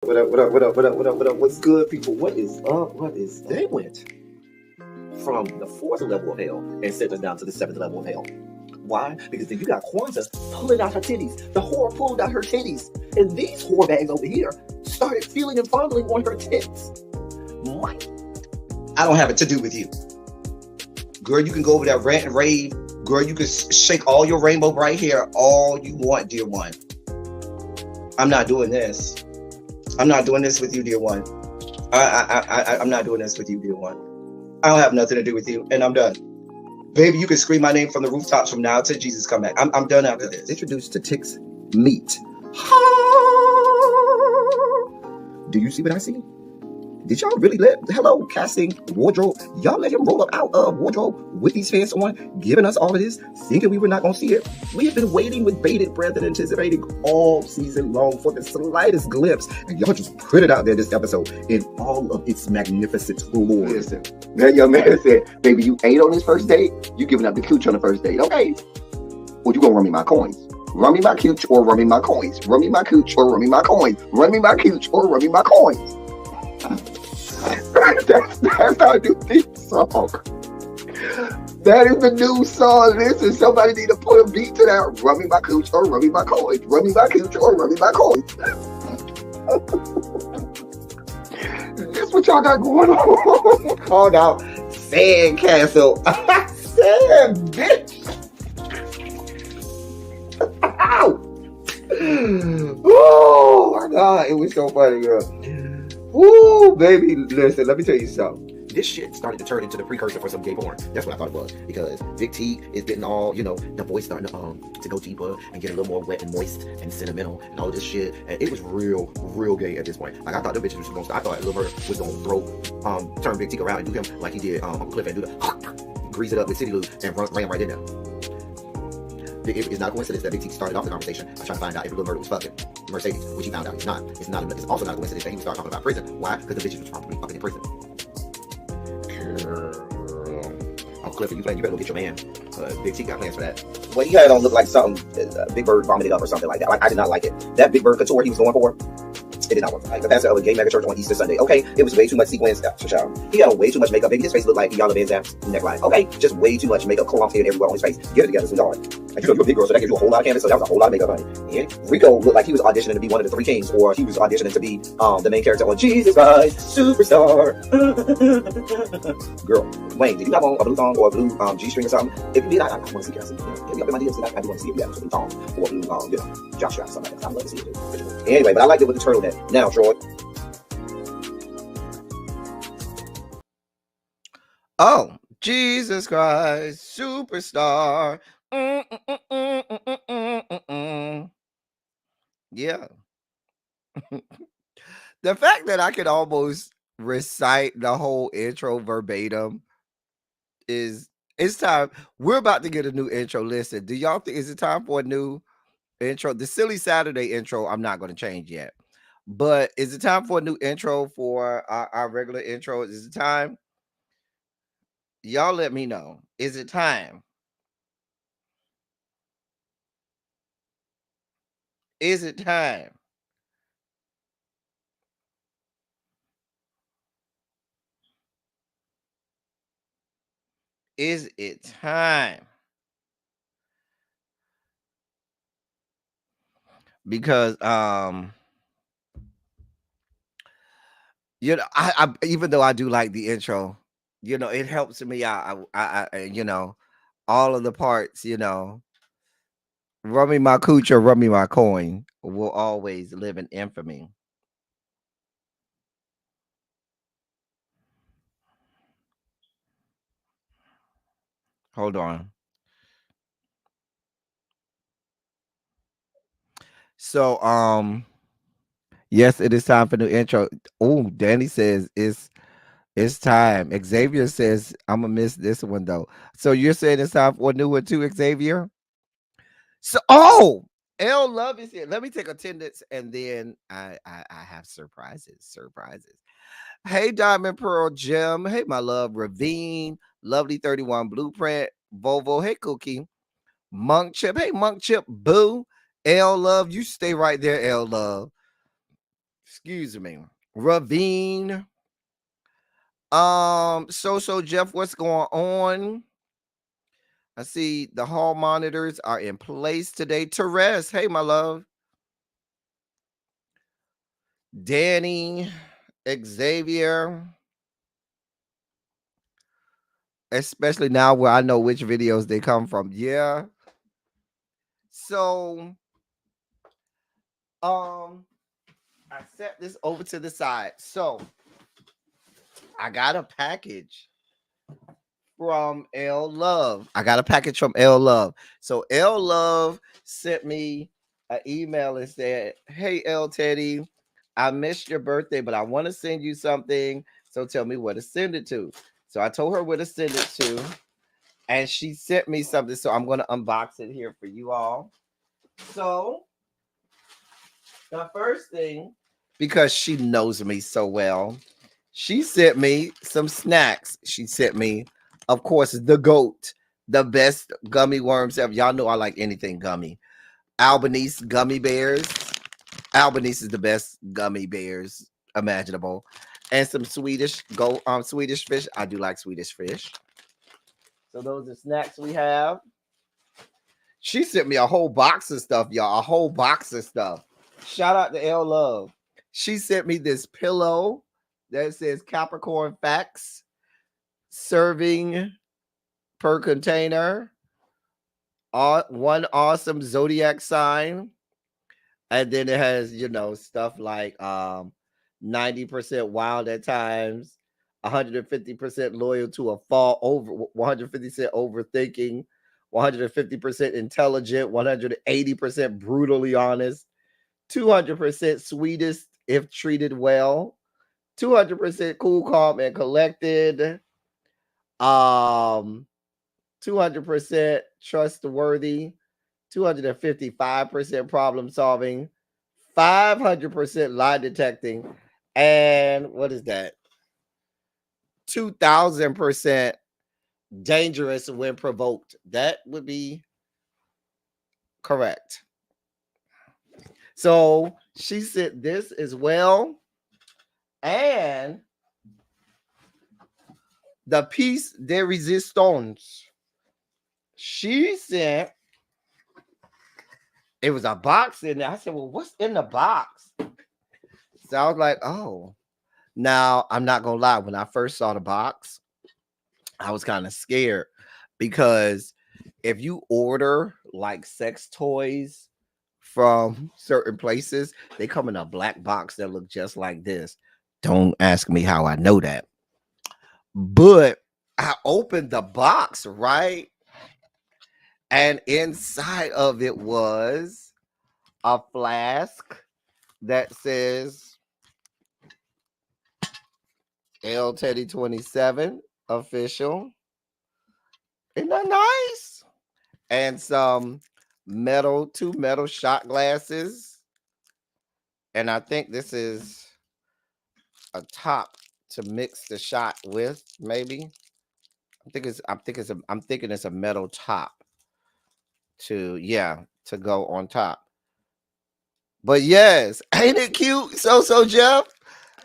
What up, what up, what up, what up, what up, what up? What's good, people? What is up? What is they went from the fourth level of hell and sent us down to the seventh level of hell. Why? Because then you got Kwanzaa pulling out her titties. The whore pulled out her titties. And these whore bags over here started feeling and fondling on her tits. What? I don't have it to do with you. Girl, you can go over there, rant and rave. Girl, you can shake all your rainbow bright hair all you want, dear one. I'm not doing this. I'm not doing this with you, dear one. I'm not doing this with you, dear one. I don't have nothing to do with you, and I'm done. Baby, you can scream my name from the rooftops from now till Jesus come back. I'm done after this. Introduced to Tick's Meat. Do you see what I see? Did y'all really let, hello, casting, wardrobe, y'all let him roll up out of wardrobe with these fans on, giving us all of this, thinking we were not going to see it? We have been waiting with bated breath and anticipating all season long for the slightest glimpse, and y'all just put it out there this episode in all of its magnificent glory. Listen, that young man said, baby, you ate on this first date, you giving up the cooch on the first date, okay? Well, you gonna run me my coins. Run me my cooch or run me my coins. Run me my cooch or run me my coins. Run me my cooch or run me my coins. That's how I do theme song. That is the new song. Listen, somebody need to put a beat to that. Run me my cooch or run me my coins. Run me my cooch or run me my coins. That's what y'all got going on. Called out Sandcastle. Sand, bitch. Ow. Oh my God, it was so funny, girl. Woo, baby, listen, let me tell you something. This shit started to turn into the precursor for some gay porn. That's what I thought it was. Because Big T is getting all, the voice starting to go deeper and get a little more wet and moist and sentimental and all of this shit. And it was real gay at this point. Like, I thought the bitches was going to, I thought Lamor was going to turn Big T around and do him like he did Uncle Cliff and do the grease it up with City Lou and ran right in there. It's not a coincidence that Big T started off the conversation by trying to find out if Lamor was fucking Mercedes, which he found out he's not. It's also not a coincidence that he started talking about prison. Why? Because the bitches was probably fucking in prison. Uncle Cliff, you better go get your man. Big T got plans for that. What he had on looked like something Big Bird vomited up or something like that. Like, I did not like it. That Big Bird couture he was going for, it did not work. Like the pastor of a gay mega church on Easter Sunday. Okay, it was way too much sequins. He had on way too much makeup. Baby, his face looked like Yala Van Zam's neckline. Okay, just way too much makeup, clumped in everywhere on his face. Get it together, sweetheart. Like, you're a big girl, so that gives you a whole lot of canvas. So that was a whole lot of makeup, honey. And Rico looked like he was auditioning to be one of the three kings, or he was auditioning to be the main character on Jesus Christ Superstar. Girl, Wayne, did you have on a blue thong or a blue G-string or something? If you did, I want to see. Can I see? Hit me up in my DMs. I do want to see if you have a blue thong or a blue jock strap or something like that. I'd love to see it too. Anyway, but I liked it with the turtleneck. Now, Troy. Oh, Jesus Christ, Superstar. Yeah. The fact that I could almost recite the whole intro verbatim it's time. We're about to get a new intro. Listen, do y'all think is it time for a new intro? The Silly Saturday intro, I'm not going to change yet. But is it time for a new intro for our regular intro? Is it time? Y'all let me know. Is it time? Is it time? Is it time? Because I even though I do like the intro, it helps me out. I all of the parts, run me my cooch or run me my coin will always live in infamy. Hold on. So, yes, it is time for new intro. Oh, Danny says it's time. Xavier says I'm gonna miss this one though. So you're saying it's time for a new one too, Xavier? So, L Love is here. Let me take attendance and then I have surprises. Hey, Diamond Pearl Gem. Hey, my love, Ravine, Lovely 31 Blueprint, Volvo. Hey, Cookie, Monk Chip. Hey, Monk Chip, Boo. L Love, you stay right there, L Love. Excuse me. Ravine. So Jeff, what's going on? I see the hall monitors are in place today. Therese, hey, my love. Danny, Xavier. Especially now where I know which videos they come from. Yeah. So, I set this over to the side. So, I got a package from L Love. So L Love sent me an email and said, "Hey L Teddy, I missed your birthday, but I want to send you something. So tell me where to send it to." So I told her where to send it to, and she sent me something. So I'm going to unbox it here for you all. So the first thing, because she knows me so well, she sent me some snacks. She sent me, of course, the GOAT, the best gummy worms ever. Y'all know I like anything gummy. Albanese gummy bears. Albanese is the best gummy bears imaginable. And some Swedish fish. I do like Swedish fish. So those are snacks we have. She sent me a whole box of stuff, y'all. A whole box of stuff. Shout out to L Love. She sent me this pillow that says Capricorn Facts, serving per container, one awesome zodiac sign, and then it has, stuff like 90% wild at times, 150% loyal to a fall, over 150% overthinking, 150% intelligent, 180% brutally honest, 200% sweetest if treated well, 200% cool, calm, and collected, 200% trustworthy, 255% problem solving, 500% lie detecting, and what is that? 2000% dangerous when provoked. That would be correct. So she said this as well. And the piece de resistance. She said it was a box in there. I said, well, what's in the box? So I was like, oh. Now, I'm not going to lie. When I first saw the box, I was kind of scared because if you order like sex toys from certain places, they come in a black box that look just like this. Don't ask me how I know that. But I opened the box, right? And inside of it was a flask that says L Teddy 27 official. Isn't that nice? And some two metal shot glasses. And I think this is a top to mix the shot with, maybe. I'm thinking it's a metal top to go on top. But yes, ain't it cute? So Jeff,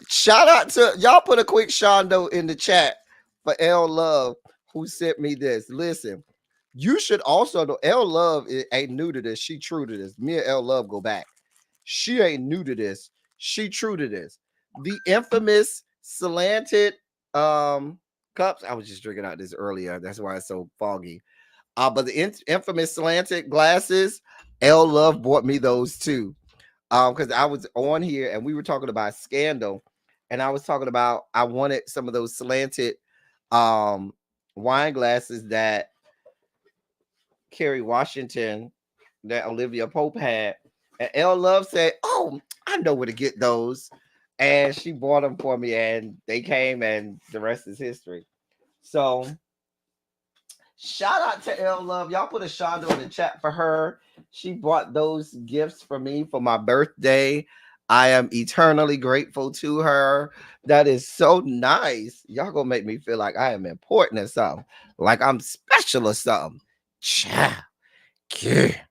shout out to y'all. Put a quick shondo in the chat for L Love who sent me this. Listen, you should also know L Love ain't new to this. She true to this. Me and L Love go back. She ain't new to this. She true to this. The infamous slanted cups. I was just drinking out this earlier. That's why it's so foggy. But the infamous slanted glasses, L Love bought me those too. Because I was on here and we were talking about Scandal, and I was talking about I wanted some of those slanted wine glasses that Kerry Washington, that Olivia Pope had. And L Love said, "Oh, I know where to get those." And she bought them for me, and they came, and the rest is history. So shout out to L Love. Y'all put a shout out in the chat for her. She bought those gifts for me for my birthday. I am eternally grateful to her. That is so nice. Y'all gonna make me feel like I am important or something, like I'm special or something. Ciao. Yeah.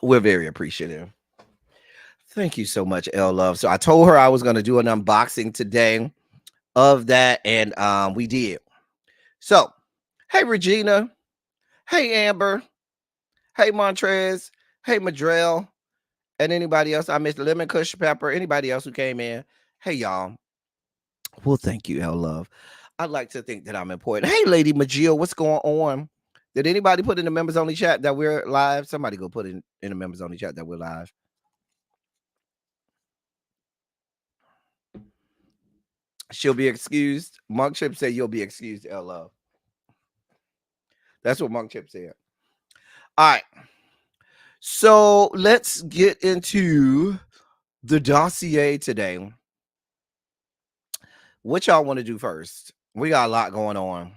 We're very appreciative. Thank you so much, L Love. So I told her I was going to do an unboxing today of that, and we did. So, hey Regina, hey Amber, hey Montrez, hey Madrell, and anybody else I missed, Lemon Kush Pepper, anybody else who came in. Hey y'all. Well, thank you, L Love. I'd like to think that I'm important. Hey, Lady Majil, what's going on? Did anybody put in the members only chat that we're live? Somebody go put in the members only chat that we're live. She'll be excused. Monk Chip said you'll be excused, L Love. That's what Monk Chip said. All right. So let's get into the dossier today. What y'all want to do first? We got a lot going on.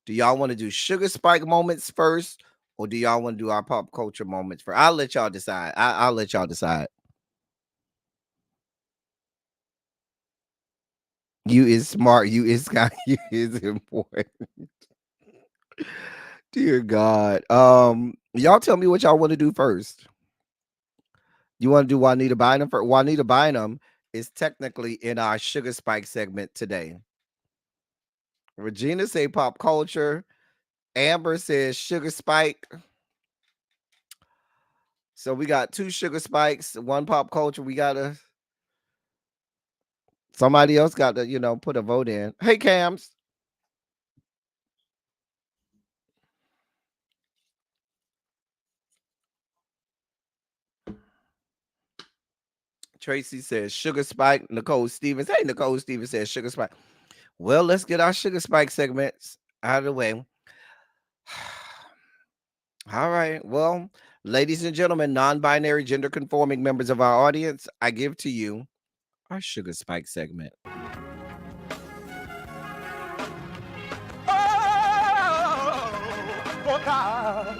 Do y'all want to do sugar spike moments first, or do y'all want to do our pop culture moments first? I'll let y'all decide. I'll let y'all decide. You is smart. You is kind. You is important. Dear God. Y'all tell me what y'all want to do first. You want to do Juanita Bynum first? Juanita Bynum is technically in our sugar spike segment today. Regina say pop culture. Amber says sugar spike. So we got 2 sugar spikes, 1 pop culture. We gotta. Somebody else got to, put a vote in. Hey, Cams. Tracy says sugar spike. Nicole Stevens. Hey, Nicole Stevens says sugar spike. Well, let's get our sugar spike segments out of the way. All right. Well, ladies and gentlemen, non-binary, gender-conforming members of our audience, I give to you our sugar spike segment. Oh God.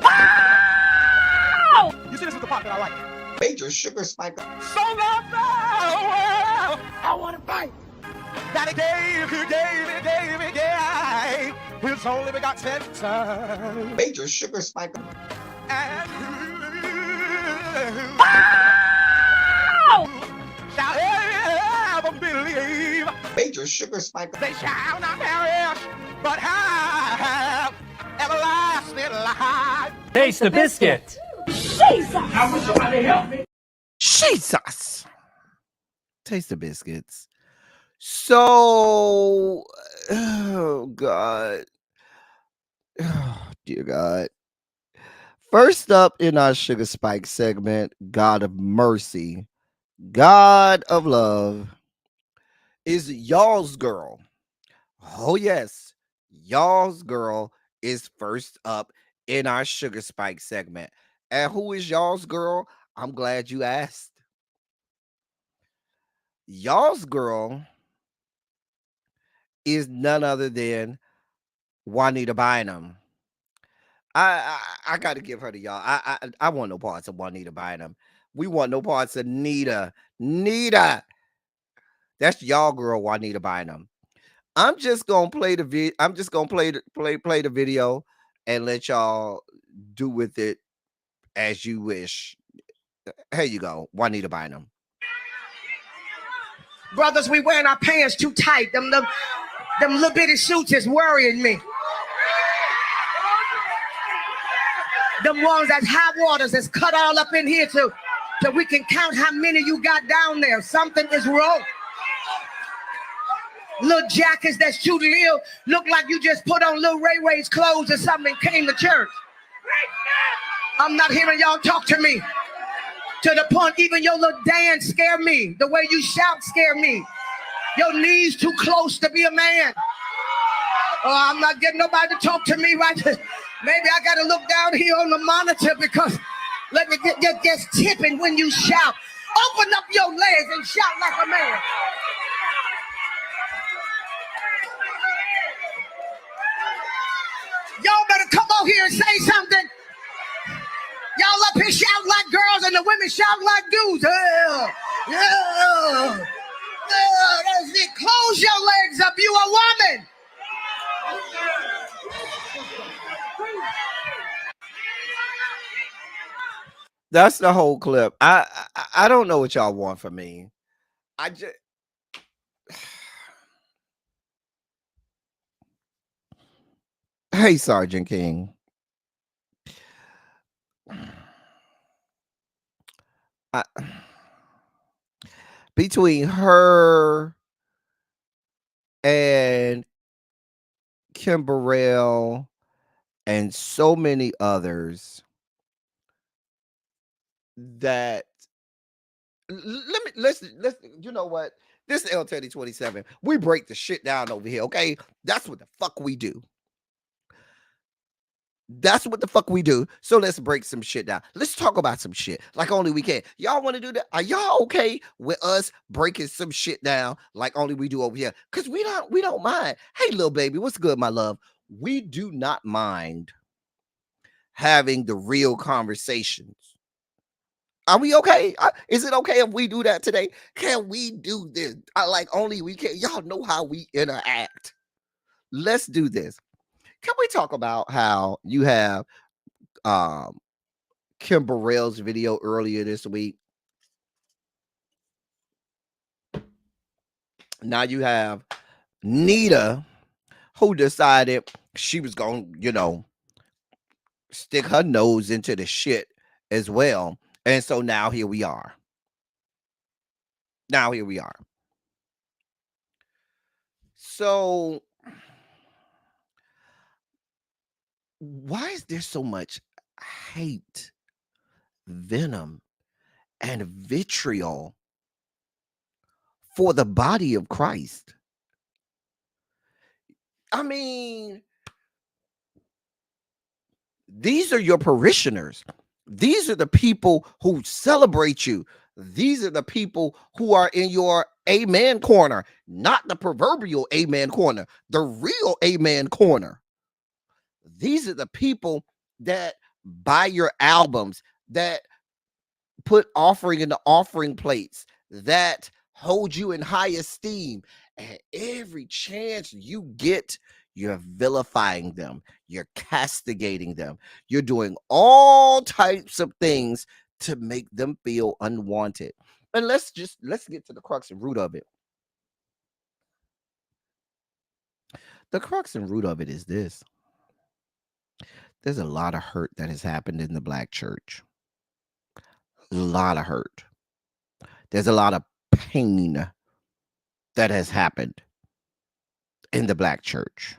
Wow! You see, this is the part that I like. Major sugar spike. So long now, I want to fight. That he gave, his only begotten son. Major sugar spike. And wow! Shall ever believe. Major sugar spike. They shall not perish, but have everlasting life. Taste the biscuit. Jesus! I wish somebody help me. Jesus. Taste the biscuits. So, oh God. Oh, dear God. First up in our sugar spike segment, God of mercy, God of love, is y'all's girl. Oh, yes. Y'all's girl is first up in our sugar spike segment. And who is y'all's girl? I'm glad you asked. Y'all's girl is none other than Juanita Bynum. I got to give her to y'all. I want no parts of Juanita Bynum. We want no parts of Nita. That's y'all girl, Juanita Bynum. I'm just gonna play the video. I'm just gonna play the video and let y'all do with it as you wish. Here you go, Juanita Bynum. Brothers, we wearing our pants too tight. Them little bitty suits is worrying me. Them ones that's high waters that's cut all up in here so we can count how many you got down there. Something is wrong. Little jackets that's too little, look like you just put on Lil Ray Ray's clothes or something and came to church. I'm not hearing y'all talk to me. To the point, even your little dance scare me. The way you shout scare me. Your knees too close to be a man. Oh, I'm not getting nobody to talk to me right now. Maybe I got to look down here on the monitor because let me get tipping when you shout. Open up your legs and shout like a man. Y'all better come on here and say something. Y'all up here shout like girls and the women shout like dudes. Yeah. That's it. Close your legs up. You a woman. That's the whole clip. I don't know what y'all want from me. I just Hey, Sergeant King. I, between her and Kim Burrell and so many others that let's you know what? This is L Teddy 27. We break the shit down over here, okay? That's what the fuck we do. That's what the fuck we do. So let's break some shit down. Let's talk about some shit like only we can. Y'all want to do that? Are y'all okay with us breaking some shit down like only we do over here? Because we don't mind. Hey, little baby, what's good, my love? We do not mind having the real conversations. Are we okay? Is it okay if we do that today? Can we do this? Like only we can. Y'all know how we interact. Let's do this. Can we talk about how you have Kim Burrell's video earlier this week? Now you have Nita, who decided she was going to, stick her nose into the shit as well. And so now here we are. So why is there so much hate, venom, and vitriol for the body of Christ? I mean, these are your parishioners. These are the people who celebrate you. These are the people who are in your amen corner, not the proverbial amen corner, the real amen corner. These are the people that buy your albums, that put offering in the offering plates, that hold you in high esteem. And every chance you get, you're vilifying them, you're castigating them, you're doing all types of things to make them feel unwanted. And let's get to the crux and root of it. The crux and root of it is this. There's a lot of hurt that has happened in the Black church. A lot of hurt. There's a lot of pain that has happened in the Black church.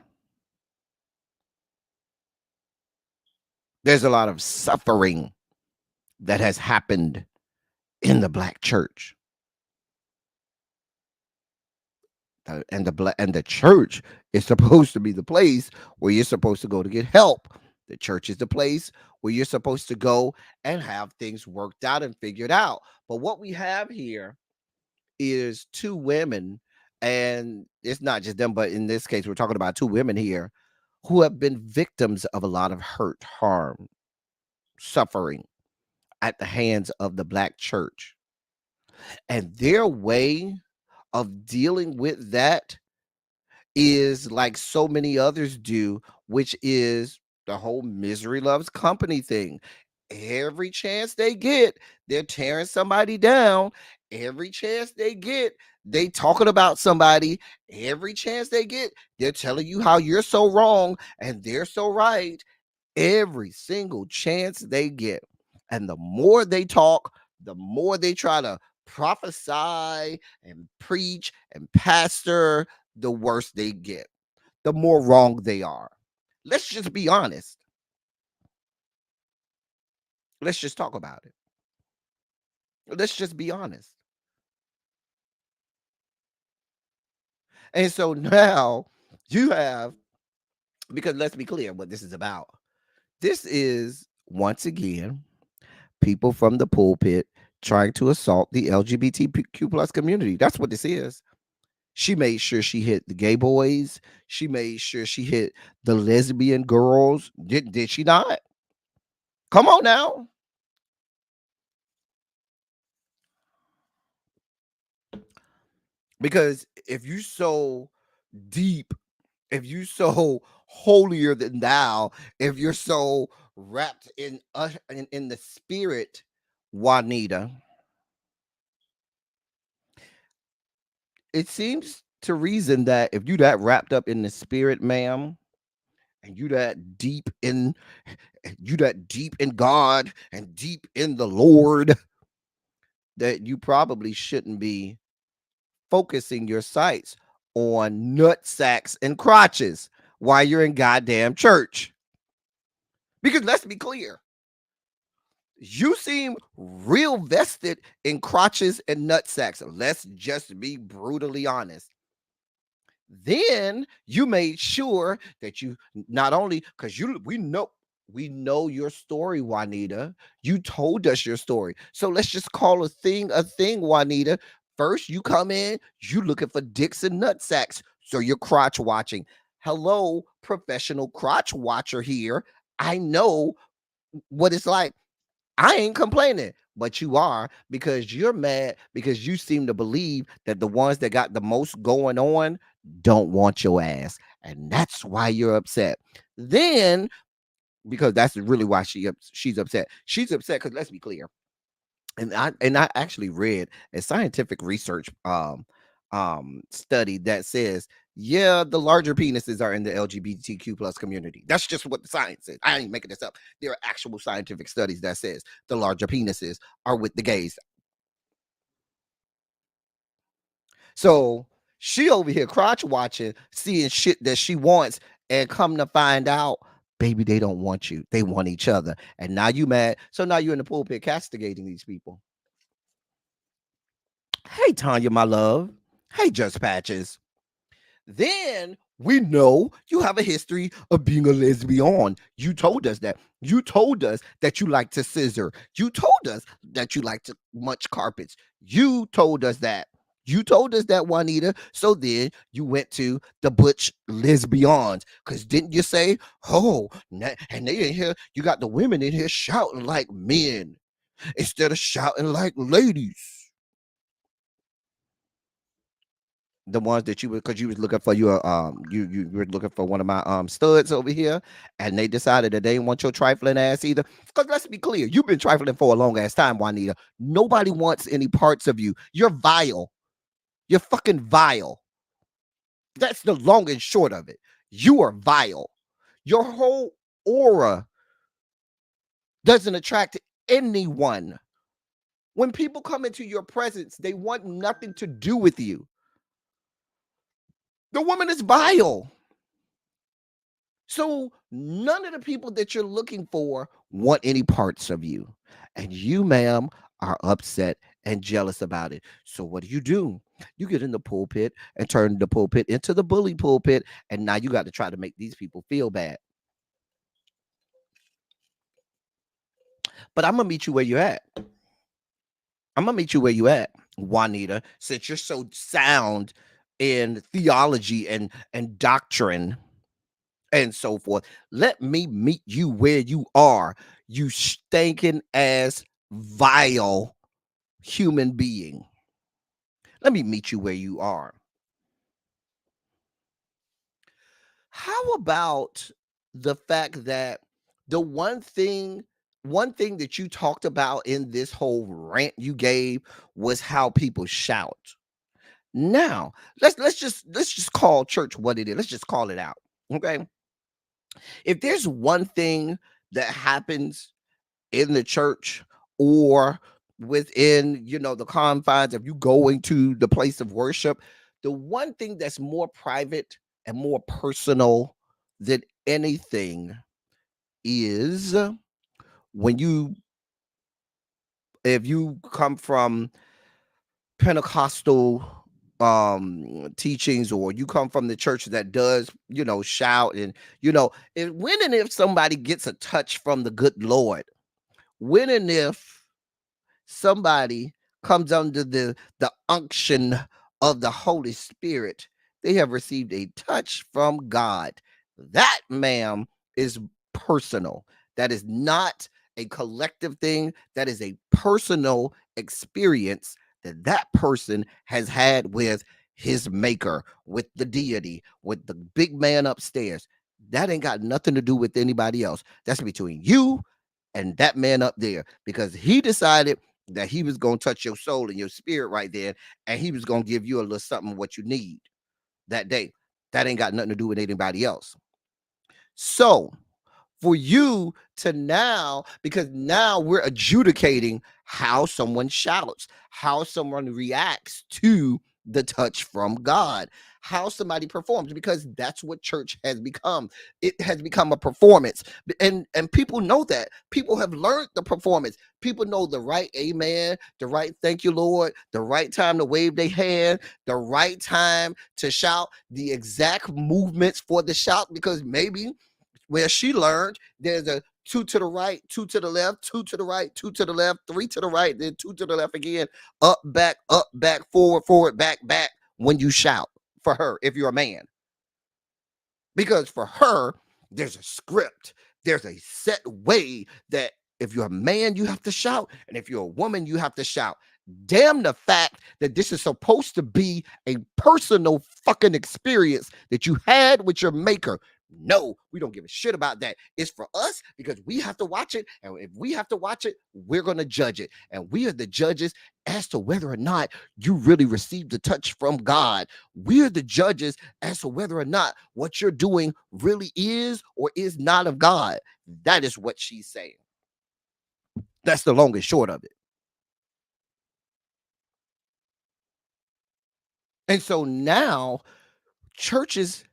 There's a lot of suffering that has happened in the Black church. And the church is supposed to be the place where you're supposed to go to get help. The church is the place where you're supposed to go and have things worked out and figured out. But what we have here is two women, and it's not just them, but in this case, we're talking about two women here who have been victims of a lot of hurt, harm, suffering at the hands of the Black church. And their way of dealing with that is like so many others do, which is the whole misery loves company thing. Every chance they get, they're tearing somebody down. Every chance they get, they talking about somebody. Every chance they get, they're telling you how you're so wrong and they're so right. Every single chance they get. And the more they talk, the more they try to prophesy and preach and pastor, the worse they get, the more wrong they are. Let's just be honest. Let's just talk about it. Let's just be honest. And so now you have, because let's be clear what this is about. This is, once again, people from the pulpit trying to assault the LGBTQ plus community. That's what this is. She made sure she hit the gay boys. She made sure she hit the lesbian girls. Did she not? Come on now. Because if you so deep, if you so holier than thou, if you're so wrapped in the spirit Juanita, it seems to reason that if you that wrapped up in the spirit, ma'am, and you that deep in God and deep in the Lord, that you probably shouldn't be focusing your sights on nut sacks and crotches while you're in goddamn church. Because let's be clear, you seem real vested in crotches and nut sacks. Let's just be brutally honest. Then you made sure that you not only because we know your story, Juanita. You told us your story. So let's just call a thing, Juanita. First, you come in, you looking for dicks and nut sacks. So you're crotch watching. Hello, professional crotch watcher here. I know what it's like. I ain't complaining, but you are, because you're mad because you seem to believe that the ones that got the most going on don't want your ass. And that's why you're upset. Then, because that's really why she's upset. She's upset because let's be clear. And I actually read a scientific research study that says, yeah, the larger penises are in the LGBTQ plus community. That's just what the science says. I ain't making this up. There are actual scientific studies that says the larger penises are with the gays. So she over here crotch watching, seeing shit that she wants, and come to find out, baby, they don't want you. They want each other. And now you mad. So now you're in the pulpit castigating these people. Hey, Tanya, my love. Hey, Just Patches. Then we know you have a history of being a lesbian. You told us that. You told us that you like to scissor. You told us that you like to munch carpets. You told us that. You told us that, Juanita. So then you went to the butch lesbians. Because didn't you say, oh, and they in here, you got the women in here shouting like men instead of shouting like ladies. The ones that you were, because you was looking for your you were looking for one of my studs over here, and they decided that they didn't want your trifling ass either. Because let's be clear, you've been trifling for a long ass time, Juanita. Nobody wants any parts of you. You're vile. You're fucking vile. That's the long and short of it. You are vile. Your whole aura doesn't attract anyone. When people come into your presence, they want nothing to do with you. The woman is vile. So none of the people that you're looking for want any parts of you. And you, ma'am, are upset and jealous about it. So what do? You get in the pulpit and turn the pulpit into the bully pulpit. And now you got to try to make these people feel bad. But I'm going to meet you where you're at. Juanita, since you're so sound in theology and doctrine and so forth. Let me meet you where you are, you stinking ass vile human being. Let me meet you where you are. How about the fact that the one thing that you talked about in this whole rant you gave was how people shout. Now, let's just call church what it is. Let's just call it out. Okay? If there's one thing that happens in the church or within, the confines of you going to the place of worship, the one thing that's more private and more personal than anything is if you come from Pentecostal teachings, or you come from the church that does, shout, and when and if somebody gets a touch from the good Lord, when and if somebody comes under the unction of the Holy Spirit, they have received a touch from God. That, ma'am, is personal. That is not a collective thing. That is a personal experience that person has had with his maker, with the deity, with the big man upstairs. That ain't got nothing to do with anybody else. That's between you and that man up there, because he decided that he was going to touch your soul and your spirit right there, and he was going to give you a little something what you need that day. That ain't got nothing to do with anybody else. So for you to now, because now we're adjudicating how someone shouts, how someone reacts to the touch from God, how somebody performs, because that's what church has become. It has become a performance, and people know that. People have learned the performance. People know the right amen, the right thank you Lord, the right time to wave their hand, the right time to shout, the exact movements for the shout, because maybe where she learned there's a 2 to the right, 2 to the left, 2 to the right, 2 to the left, 3 to the right, then 2 to the left again, up, back, forward, back, when you shout for her, if you're a man. Because for her, there's a script, there's a set way that if you're a man, you have to shout, and if you're a woman, you have to shout. Damn the fact that this is supposed to be a personal fucking experience that you had with your maker. No, we don't give a shit about that. It's for us because we have to watch it. And if we have to watch it, we're going to judge it. And we are the judges as to whether or not you really received the touch from God. We're the judges as to whether or not what you're doing really is or is not of God. That is what she's saying. That's the long and short of it. And so now churches,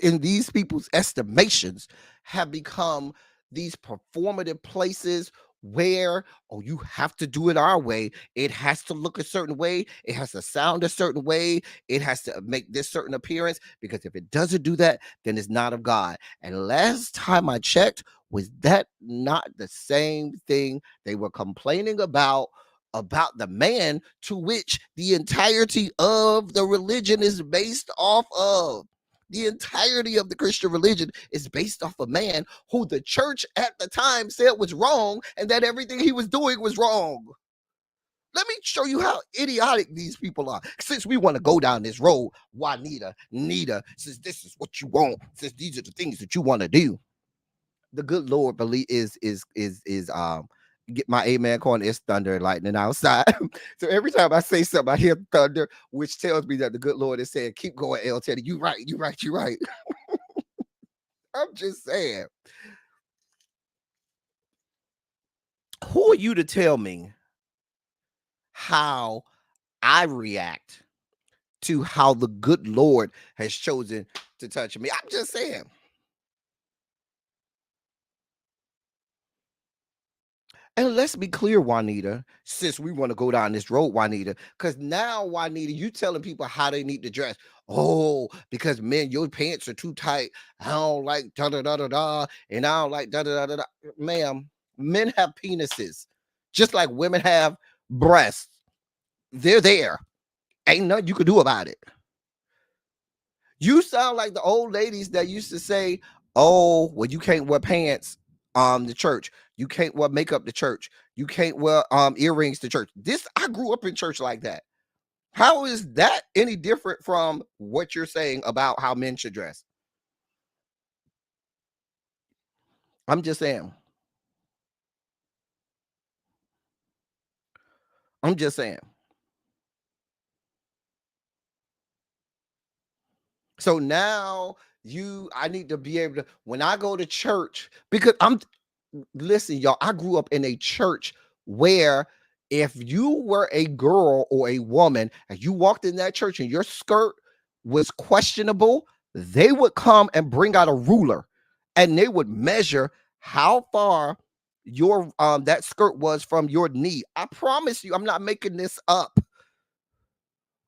in these people's estimations, have become these performative places where, oh, you have to do it our way. It has to look a certain way. It has to sound a certain way. It has to make this certain appearance, because if it doesn't do that, then it's not of God. And last time I checked, was that not the same thing they were complaining about the man, to which the entirety of the religion is based off of? The entirety of the Christian religion is based off a man who the church at the time said was wrong, and that everything he was doing was wrong. Let me show you how idiotic these people are. Since we want to go down this road, Juanita, Nita, since this is what you want, since these are the things that you want to do, the good Lord believe is get my amen corner is thunder and lightning outside. So every time I say something, I hear thunder, which tells me that the good Lord is saying, keep going, L. Teddy. You right. I'm just saying. Who are you to tell me how I react to how the good Lord has chosen to touch me? I'm just saying. And let's be clear, Juanita, since we want to go down this road, Juanita, because now, Juanita, you telling people how they need to dress. Oh, because men, your pants are too tight. I don't like da-da-da-da-da, and I don't like da-da-da-da-da. Ma'am, men have penises, just like women have breasts. They're there. Ain't nothing you can do about it. You sound like the old ladies that used to say, oh, well, you can't wear pants the church. You can't wear makeup to church. You can't wear earrings to church. I grew up in church like that. How is that any different from what you're saying about how men should dress? I'm just saying. So now I need to be able to, when I go to church, because listen, y'all, I grew up in a church where if you were a girl or a woman and you walked in that church and your skirt was questionable, they would come and bring out a ruler and they would measure how far your that skirt was from your knee. I promise you, I'm not making this up.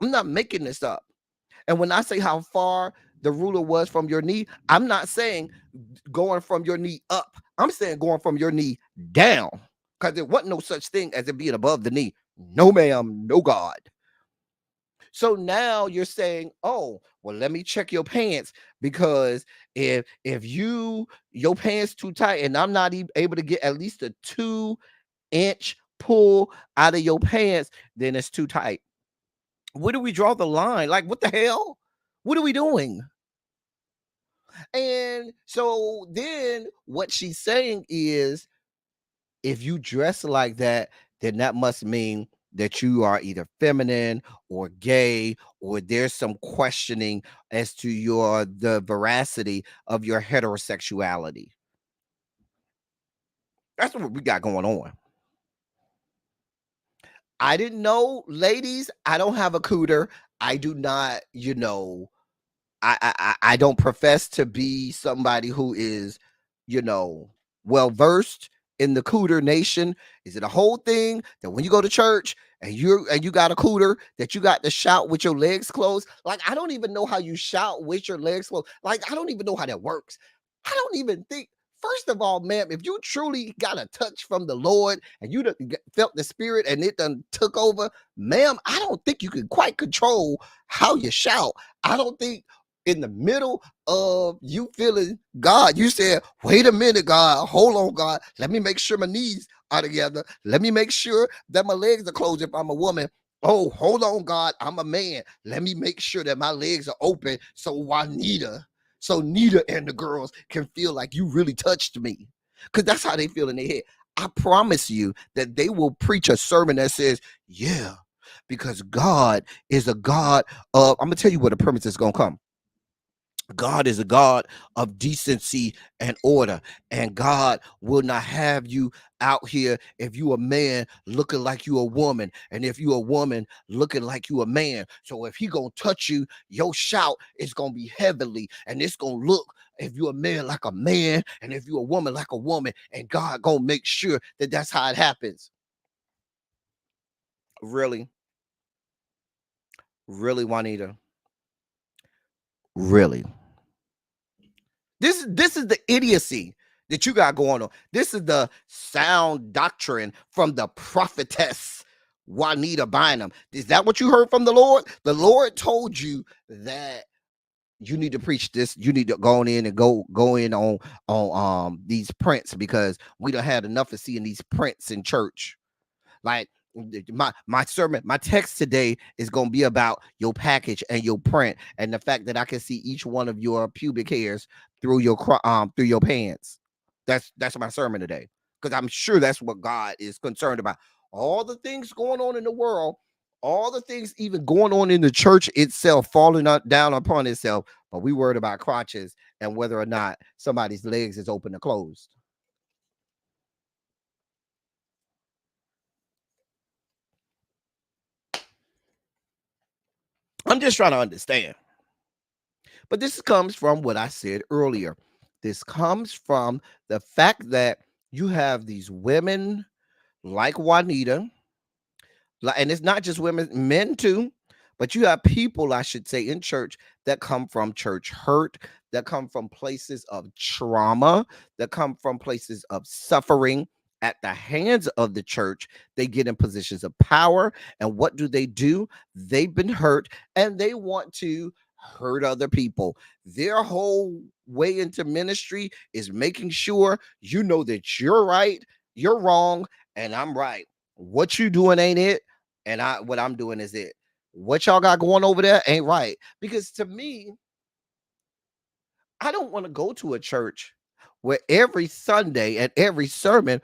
And when I say how far the ruler was from your knee, I'm not saying going from your knee up. I'm saying going from your knee down, because there wasn't no such thing as it being above the knee. No, ma'am, no God. So now you're saying, oh, well, let me check your pants, because if your pants too tight and I'm not able to get at least a 2-inch pull out of your pants, then it's too tight. Where do we draw the line? Like, what the hell? What are we doing? And so then what she's saying is, if you dress like that, then that must mean that you are either feminine or gay, or there's some questioning as to the veracity of your heterosexuality. That's what we got going on. I didn't know, ladies, I don't have a cooter. I do not, I don't profess to be somebody who is, well versed in the cooter nation. Is it a whole thing that when you go to church and you got a cooter that you got to shout with your legs closed? Like, I don't even know how you shout with your legs closed. Like, I don't even know how that works. I don't even think. First of all, ma'am, if you truly got a touch from the Lord and you felt the Spirit and it done took over, ma'am, I don't think you can quite control how you shout. I don't think in the middle of you feeling God, you said, wait a minute, God, hold on, God. Let me make sure my knees are together. Let me make sure that my legs are closed if I'm a woman. Oh, hold on, God, I'm a man. Let me make sure that my legs are open so Nita and the girls can feel like you really touched me. Because that's how they feel in their head. I promise you that they will preach a sermon that says, yeah, because God is a God of, I'm going to tell you where the premise is going to come. God is a God of decency and order, and God will not have you out here if you a man looking like you a woman, and if you a woman looking like you a man. So if he gonna touch you, your shout is gonna be heavenly, and it's gonna look, if you a man, like a man, and if you a woman like a woman, and God gonna make sure that that's how it happens. Really, Juanita, really. This is the idiocy that you got going on. This is the sound doctrine from the prophetess Juanita Bynum. Is that what you heard from the Lord? The Lord told you that you need to preach this. You need to go in and go in on these prints, because we done had enough of seeing these prints in church. Like, my sermon, my text today is going to be about your package and your print, and the fact that I can see each one of your pubic hairs through your pants. That's my sermon today, because I'm sure that's what God is concerned about. All the things going on in the world, all the things even going on in the church itself, falling down upon itself, but we worried about crotches and whether or not somebody's legs is open or closed. I'm just trying to understand. But this comes from what I said earlier. This comes from the fact that you have these women like Juanita, and it's not just women, men too, but you have people, I should say, in church that come from church hurt, that come from places of trauma, that come from places of suffering at the hands of the church. They get in positions of power, and what do? They've been hurt, and they want to hurt other people. Their whole way into ministry is making sure you know that you're right, you're wrong, and I'm right. What you doing ain't it, and what I'm doing is it. What y'all got going over there ain't right. Because to me, I don't want to go to a church where every Sunday and every sermon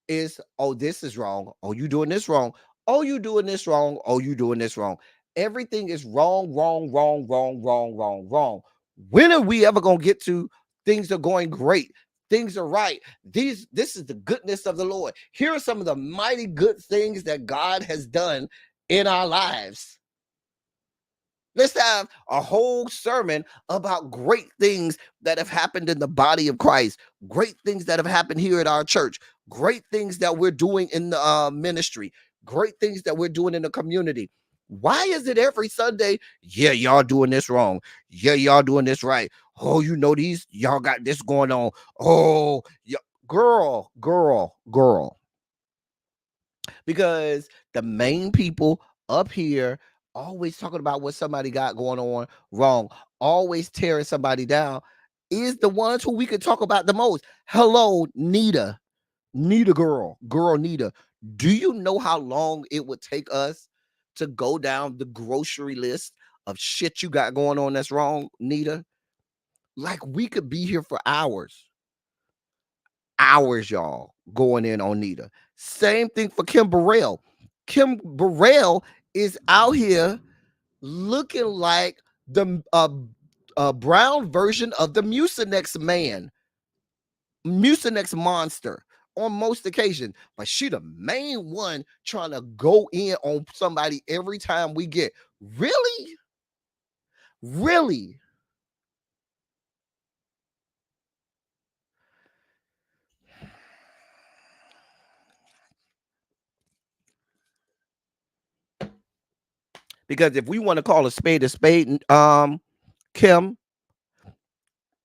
is, oh, this is wrong. Oh, you doing this wrong. Oh, you doing this wrong. Oh, you doing this wrong. Everything is wrong, wrong, wrong, wrong, wrong, wrong, wrong. When are we ever going to get to things are going great? Things are right. This is the goodness of the Lord. Here are some of the mighty good things that God has done in our lives. Let's have a whole sermon about great things that have happened in the body of Christ, great things that have happened here at our church, great things that we're doing in the ministry, great things that we're doing in the community. Why is it every Sunday? Yeah, y'all doing this wrong. Yeah, y'all doing this right. Oh, y'all got this going on. Oh, yeah, girl. Because the main people up here always talking about what somebody got going on wrong, always tearing somebody down, is the ones who we could talk about the most. Hello, Nita girl, Nita. Do you know how long it would take us to go down the grocery list of shit you got going on that's wrong, Nita? Like, we could be here for hours. hours, y'all, going in on Nita. Same thing for Kim Burrell. Kim Burrell is out here looking like the brown version of the Mucinex man, Mucinex monster on most occasions. But she the main one trying to go in on somebody every time we get. Really? Really? Because if we want to call a spade, Kim,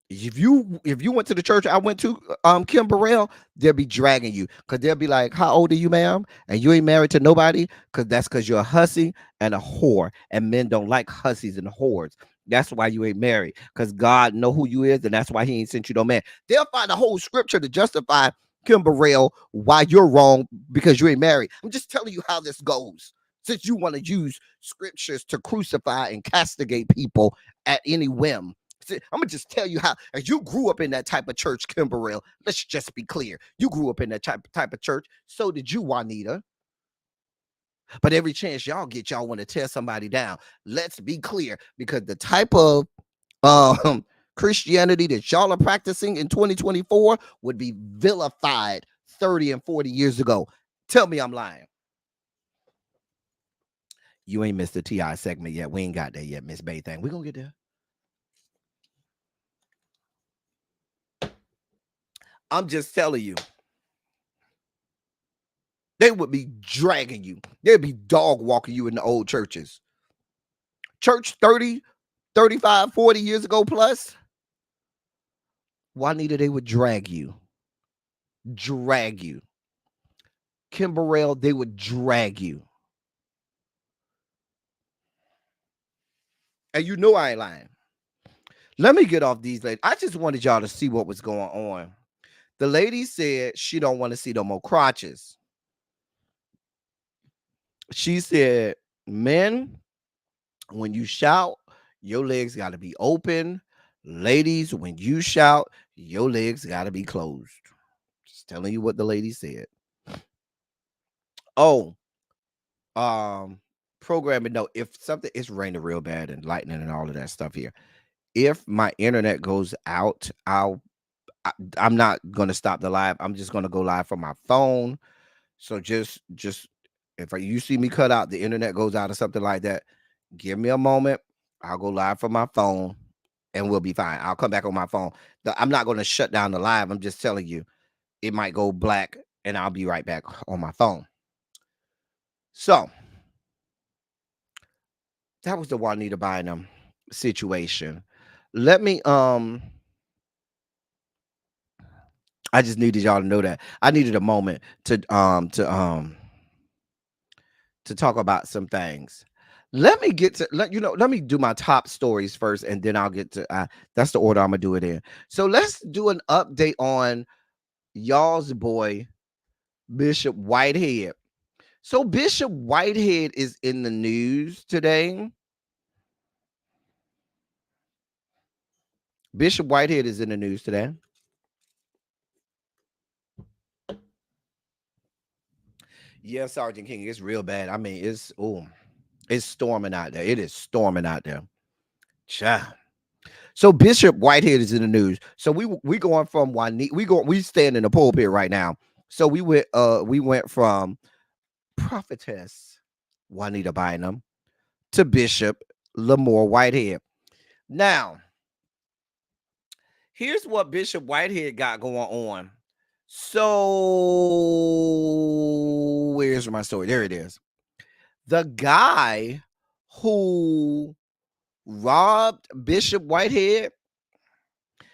if you went to the church I went to, Kim Burrell, they'll be dragging you because they'll be like, "How old are you, ma'am? And you ain't married to nobody?" Because you're a hussy and a whore, and men don't like hussies and whores. That's why you ain't married, because God know who you is, and that's why He ain't sent you no man. They'll find a whole scripture to justify Kim Burrell why you're wrong because you ain't married. I'm just telling you how this goes. Since you want to use scriptures to crucify and castigate people at any whim. I'm gonna just tell you how. As you grew up in that type of church, Kim Burrell. Let's just be clear. You grew up in that type of church. So did you, Juanita. But every chance y'all get, y'all want to tear somebody down. Let's be clear, because the type of Christianity that y'all are practicing in 2024 would be vilified 30 and 40 years ago. Tell me I'm lying. You ain't missed the TI segment yet. We ain't got there yet, Miss Bay thing. We're gonna get there. I'm just telling you. They would be dragging you. They'd be dog walking you in the old churches. Church 30, 35, 40 years ago plus. Juanita, they would drag you. Drag you. Kim Burrell, they would drag you. And you know I ain't lying. Let me get off these ladies. I just wanted y'all to see what was going on. The lady said she don't want to see no more crotches. She said, men, when you shout, your legs got to be open. Ladies, when you shout, your legs got to be closed. Just telling you what the lady said. Oh, programming. No, if something is raining real bad and lightning and all of that stuff here, if my internet goes out, I'm not going to stop the live. I'm just going to go live from my phone. So just if you see me cut out, the internet goes out or something like that, give me a moment. I'll go live from my phone and we'll be fine. I'll come back on my phone. I'm not going to shut down the live. I'm just telling you, it might go black and I'll be right back on my phone. So that was the Juanita Bynum situation. Let me, I just needed y'all to know that. I needed a moment to talk about some things. Let me get to let me do my top stories first, and then I'll get to that's the order I'm gonna do it in. So let's do an update on y'all's boy Bishop Whitehead. So Bishop Whitehead is in the news today. Bishop Whitehead is in the news today. Yeah, Sergeant King, it's real bad. I mean, it's storming out there. It is storming out there. Cha. So Bishop Whitehead is in the news. So we going from Juanita. We stand in the pulpit right now. So we went from prophetess Juanita Bynum to Bishop Lamor Whitehead. Now, here's what Bishop Whitehead got going on. So where's my story? There it is. The guy who robbed Bishop Whitehead,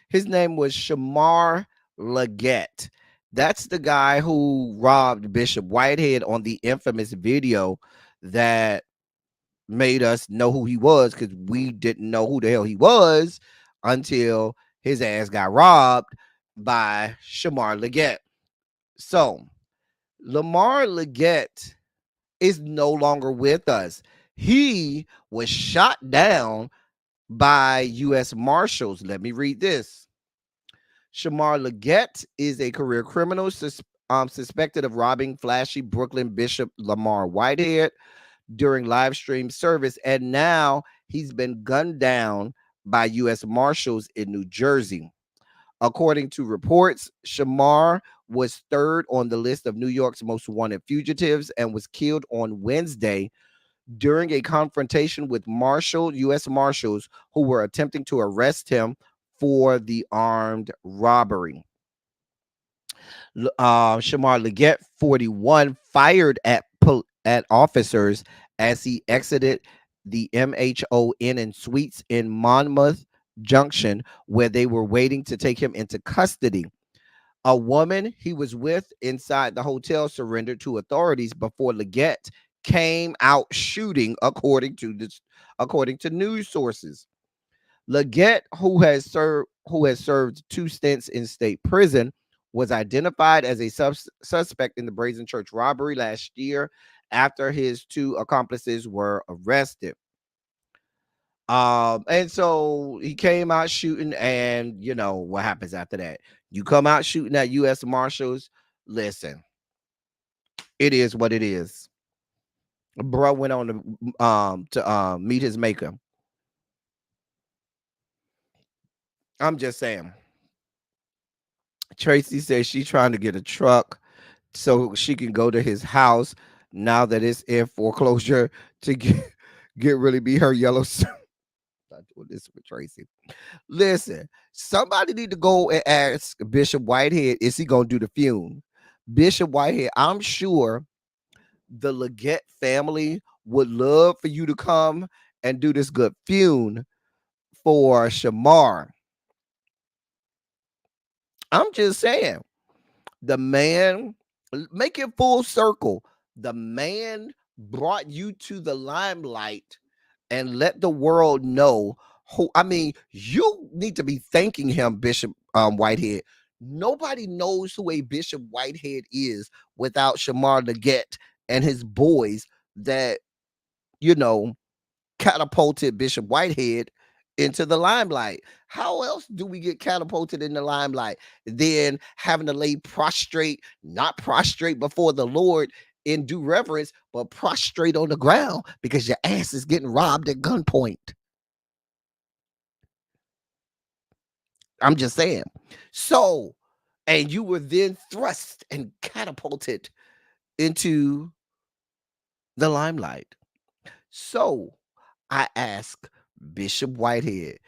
his name was Shamar Leggett. That's the guy who robbed Bishop Whitehead on the infamous video that made us know who he was, because we didn't know who the hell he was until his ass got robbed by Shamar Leggett. So Lamor Leggett is no longer with us. He was shot down by U.S. Marshals. Let me read this. Shamar Leggett is a career criminal suspected of robbing flashy Brooklyn Bishop Lamor Whitehead during live stream service, and now he's been gunned down by U.S. Marshals in New Jersey. According to reports, Shamar was third on the list of New York's most wanted fugitives and was killed on Wednesday during a confrontation with U.S. Marshals who were attempting to arrest him for the armed robbery. Shamar Leggett, 41, fired at officers as he exited the MHON and Suites in Monmouth Junction, where they were waiting to take him into custody. A woman he was with inside the hotel surrendered to authorities before Leggett came out shooting, according to news sources. Leggett, who has served 2 stints in state prison, was identified as a suspect in the Brazen Church robbery last year after his 2 accomplices were arrested. And so he came out shooting, and you know what happens after that. You come out shooting at U.S. Marshals. Listen, it is what it is. Bro went on to meet his maker. I'm just saying. Tracy says she's trying to get a truck so she can go to his house now that it's in foreclosure to get really be her yellow. Not doing this with Tracy. Listen, somebody need to go and ask Bishop Whitehead, is he gonna do the funeral? Bishop Whitehead, I'm sure the Leggett family would love for you to come and do this good funeral for Shamar. I'm just saying, the man, make it full circle. The man brought you to the limelight and let the world know who. I mean, you need to be thanking him, Bishop Whitehead. Nobody knows who a Bishop Whitehead is without Shamar Leggett and his boys that, you know, catapulted Bishop Whitehead into the limelight. How else do we get catapulted in the limelight than having to lay prostrate, not prostrate before the Lord in due reverence, but prostrate on the ground because your ass is getting robbed at gunpoint? I'm just saying. So, and you were then thrust and catapulted into the limelight. So I ask Bishop Whitehead,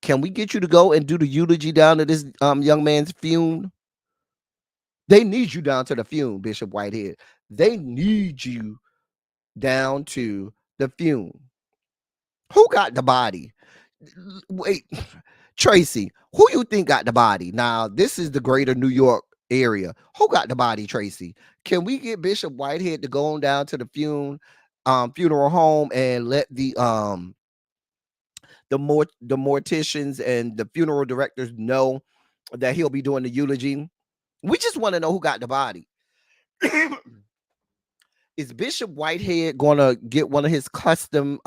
can we get you to go and do the eulogy down to this young man's funeral? They need you down to the funeral, Bishop Whitehead. They need you down to the funeral. Who got the body? Wait, Tracy, who you think got the body? Now, this is the greater New York area. Who got the body, Tracy? Can we get Bishop Whitehead to go on down to the funeral home and let the morticians and the funeral directors know that he'll be doing the eulogy? We just want to know who got the body. Is Bishop Whitehead gonna get one of his custom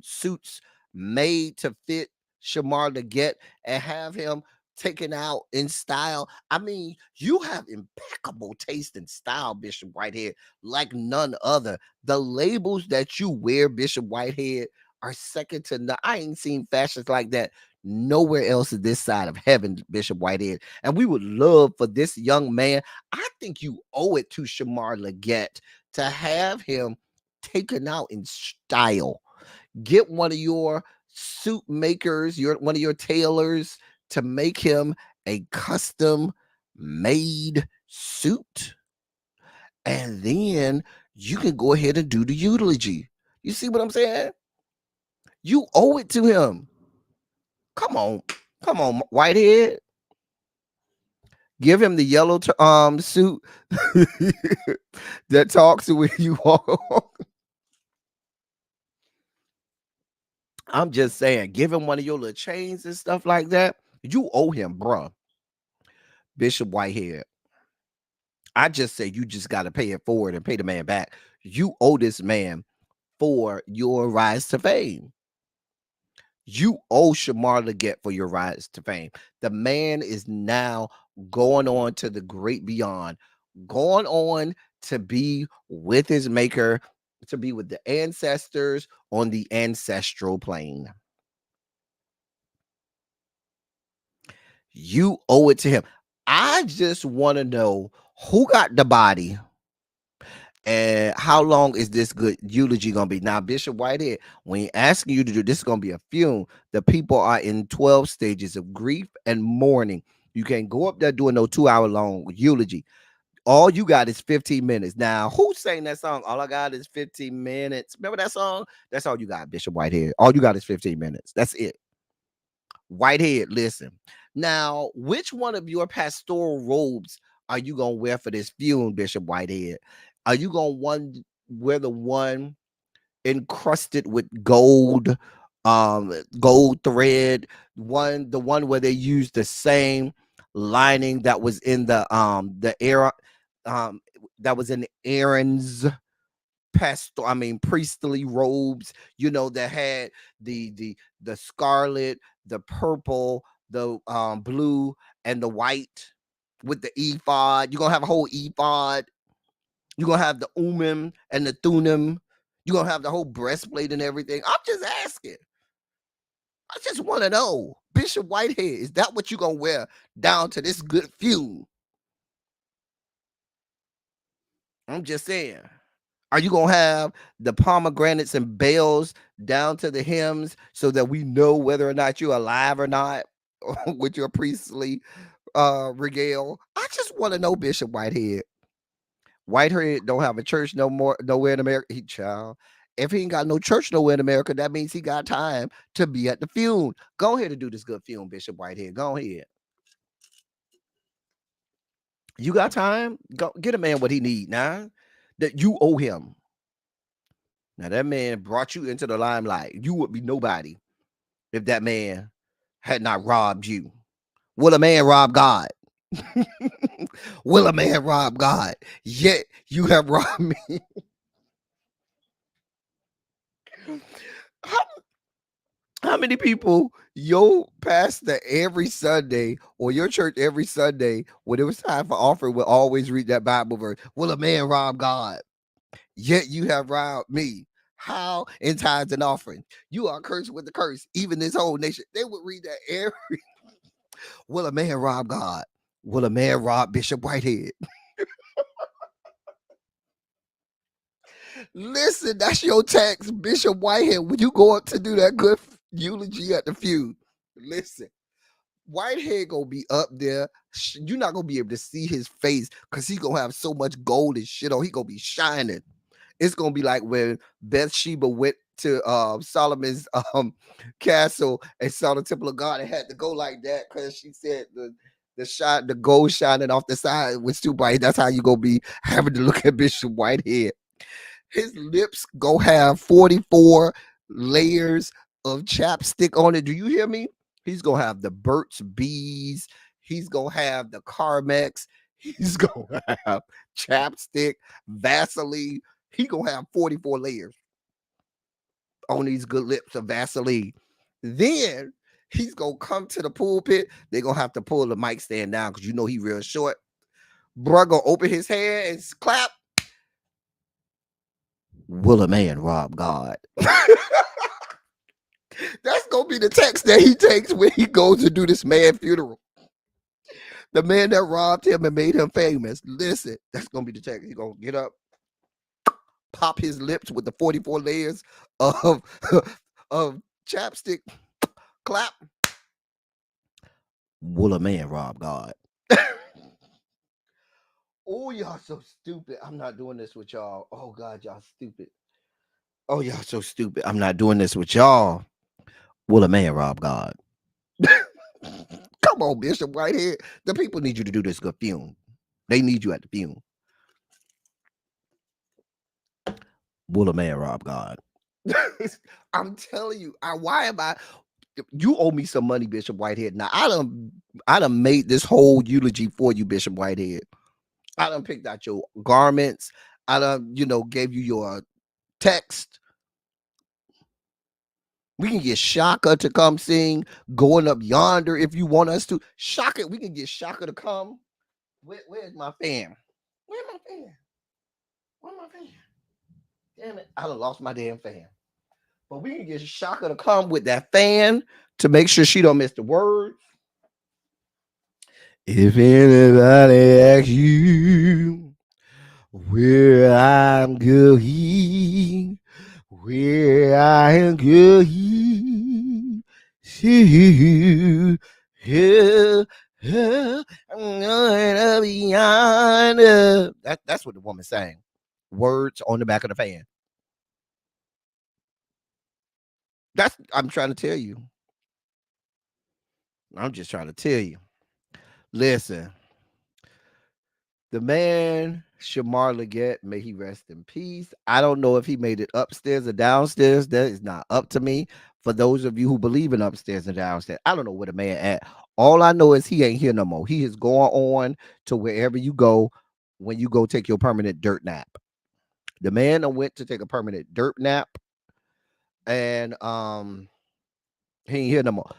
suits made to fit Shamar Leggett and have him taken out in style? I mean, you have impeccable taste and style, Bishop Whitehead, like none other. The labels that you wear, Bishop Whitehead, are second to none. I ain't seen fashions like that nowhere else this side of heaven, Bishop Whitehead. And we would love for this young man. I think you owe it to Shamar Leggett to have him taken out in style. Get one of your suit makers, one of your tailors, to make him a custom made suit. And then you can go ahead and do the eulogy. You see what I'm saying? You owe it to him. Come on, Whitehead. Give him the yellow suit that talks to when you walk. I'm just saying, give him one of your little chains and stuff like that. You owe him, bruh. Bishop Whitehead. I just say you just got to pay it forward and pay the man back. You owe this man for your rise to fame. You owe Shamar Leggett for your rise to fame. The man is now going on to the great beyond, going on to be with his maker, to be with the ancestors on the ancestral plane. You owe it to him. I just want to know who got the body and how long is this good eulogy gonna be? Now, Bishop Whitehead, when asking you to do this, is gonna be a funeral. The people are in 12 stages of grief and mourning. You can't go up there doing no 2 hour long eulogy. All you got is 15 minutes. Now, who sang that song? All I got is 15 minutes. Remember that song? That's all you got, Bishop Whitehead. All you got is 15 minutes. That's it. Whitehead, listen. Now, which one of your pastoral robes are you gonna wear for this funeral, Bishop Whitehead? Are you gonna wear the one encrusted with gold, gold thread? The one where they used the same lining that was in the era, that was in Aaron's priestly robes, that had the scarlet, the purple, the blue, and the white with the ephod. You're gonna have a whole ephod. You're gonna have the and the thunim. You're gonna have the whole breastplate and everything. I'm just asking. I just want to know, Bishop Whitehead, is that what you're gonna wear down to this good funeral? I'm just saying. Are you going to have the pomegranates and bells down to the hymns so that we know whether or not you're alive or not with your priestly regale? I just want to know, Bishop Whitehead. Whitehead don't have a church nowhere in America. If he ain't got no church nowhere in America, that means he got time to be at the funeral. Go ahead and do this good funeral, Bishop Whitehead. Go ahead. You got time? Go get a man what he need now. That you owe him. Now that man brought you into the limelight. You would be nobody if that man had not robbed you. Will a man rob God? Will a man rob God? Yet you have robbed me. How many people your pastor every Sunday or your church every Sunday, when it was time for offering, would always read that Bible verse? Will a man rob God? Yet you have robbed me. How? In tithes and offering. You are cursed with the curse. Even this whole nation. They would read that every. Will a man rob God? Will a man rob Bishop Whitehead? Listen, that's your text, Bishop Whitehead. When you go up to do that good eulogy at the feud, listen. Whitehead gonna be up there. You're not gonna be able to see his face because he's gonna have so much gold and shit on. He gonna be shining. It's gonna be like when Bathsheba went to Solomon's castle and saw the temple of God and had to go like that because she said the gold shining off the side was too bright. That's how you gonna be having to look at Bishop Whitehead. His lips go have 44 layers of chapstick on it. Do you hear me? He's gonna have the Burt's Bees. He's gonna have the Carmex. He's gonna have chapstick, Vaseline. He gonna have 44 layers on these good lips of Vaseline. Then he's gonna come to the pulpit. They're gonna have to pull the mic stand down because he real short. Bruh gonna open his hand and clap. Will a man rob God? That's gonna be the text that he takes when he goes to do this man funeral. The man that robbed him and made him famous. Listen, that's gonna be the text. He's gonna get up, pop his lips with the 44 layers of chapstick, clap. Will a man rob God? Oh, y'all so stupid. I'm not doing this with y'all. Oh God, y'all stupid. Oh, y'all so stupid. I'm not doing this with y'all. Will a man rob God? Come on, Bishop Whitehead. The people need you to do this good funeral. They need you at the funeral. Will a man rob God? I'm telling you, why am I? You owe me some money, Bishop Whitehead. Now I done made this whole eulogy for you, Bishop Whitehead. I done picked out your garments. I done, gave you your text. We can get Shaka to come sing Going Up Yonder if you want us to. Shaka, we can get Shaka to come. Where's my fan? Where's my fan? Where's my fan? Damn it. I done lost my damn fan. But we can get Shaka to come with that fan to make sure she don't miss the words. If anybody asks you where I'm going, where I am going, see you here. I'm going up yonder. That's what the woman sang. Words on the back of the fan. That's I'm trying to tell you. I'm just trying to tell you. Listen, the man, Shamar Leggett, may he rest in peace. I don't know if he made it upstairs or downstairs. That is not up to me. For those of you who believe in upstairs and downstairs, I don't know where the man at. All I know is he ain't here no more. He is going on to wherever you go when you go take your permanent dirt nap. The man went to take a permanent dirt nap, and he ain't here no more.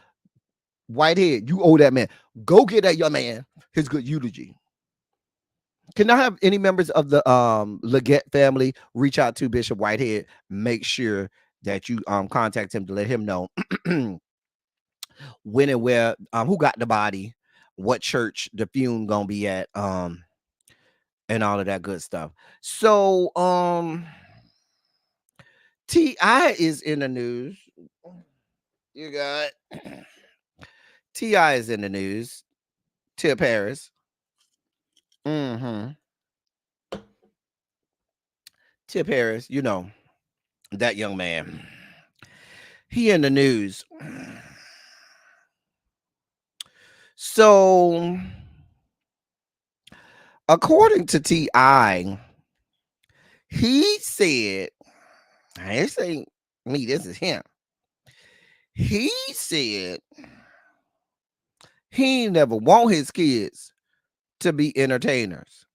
Whitehead, you owe that man. Go get that young man his good eulogy. Can I have any members of the Leggett family reach out to Bishop Whitehead? Make sure that you contact him to let him know when and where, who got the body, what church the funeral gonna be at, and all of that good stuff. So T.I. is in the news. You got T.I. is in the news. Tip Harris. Tip Harris, you know, that young man. He in the news. So, according to T.I., he said, this ain't me, this is him. He said he never want his kids to be entertainers.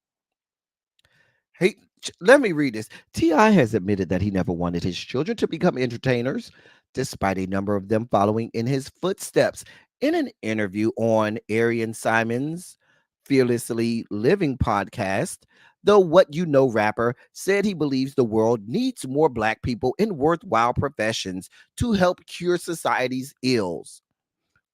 Let me read this. T.I. has admitted that he never wanted his children to become entertainers, despite a number of them following in his footsteps. In an interview on Arian Simon's Fearlessly Living podcast, the What You Know rapper said he believes the world needs more Black people in worthwhile professions to help cure society's ills.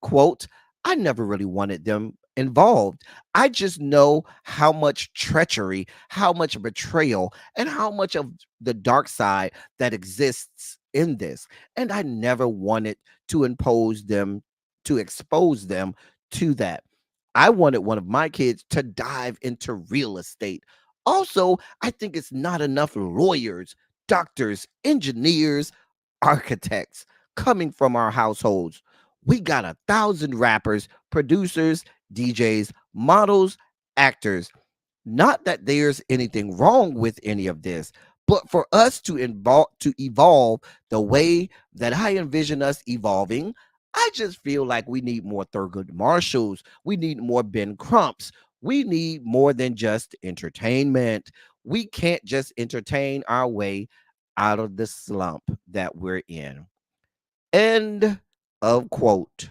Quote, I never really wanted them involved. I just know how much treachery, how much betrayal, and how much of the dark side that exists in this. And I never wanted to expose them to that. I wanted one of my kids to dive into real estate. Also, I think it's not enough lawyers, doctors, engineers, architects coming from our households. We got 1,000 rappers, producers, DJs, models, actors. Not that there's anything wrong with any of this, but for us to evolve the way that I envision us evolving, I just feel like we need more Thurgood Marshalls. We need more Ben Crumps. We need more than just entertainment. We can't just entertain our way out of the slump that we're in. End of quote.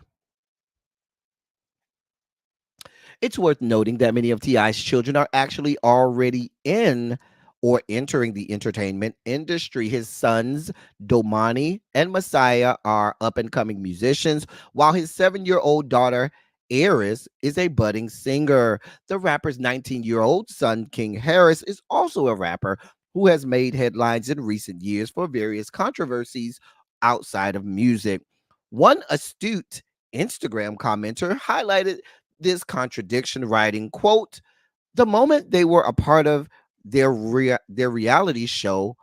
It's worth noting that many of T.I.'s children are actually already in or entering the entertainment industry. His sons, Domani and Messiah, are up and coming musicians, while his 7-year-old daughter, Eris, is a budding singer. The rapper's 19-year-old son, King Harris, is also a rapper who has made headlines in recent years for various controversies outside of music. One astute Instagram commenter highlighted this contradiction, writing, quote, the moment they were a part of their reality show,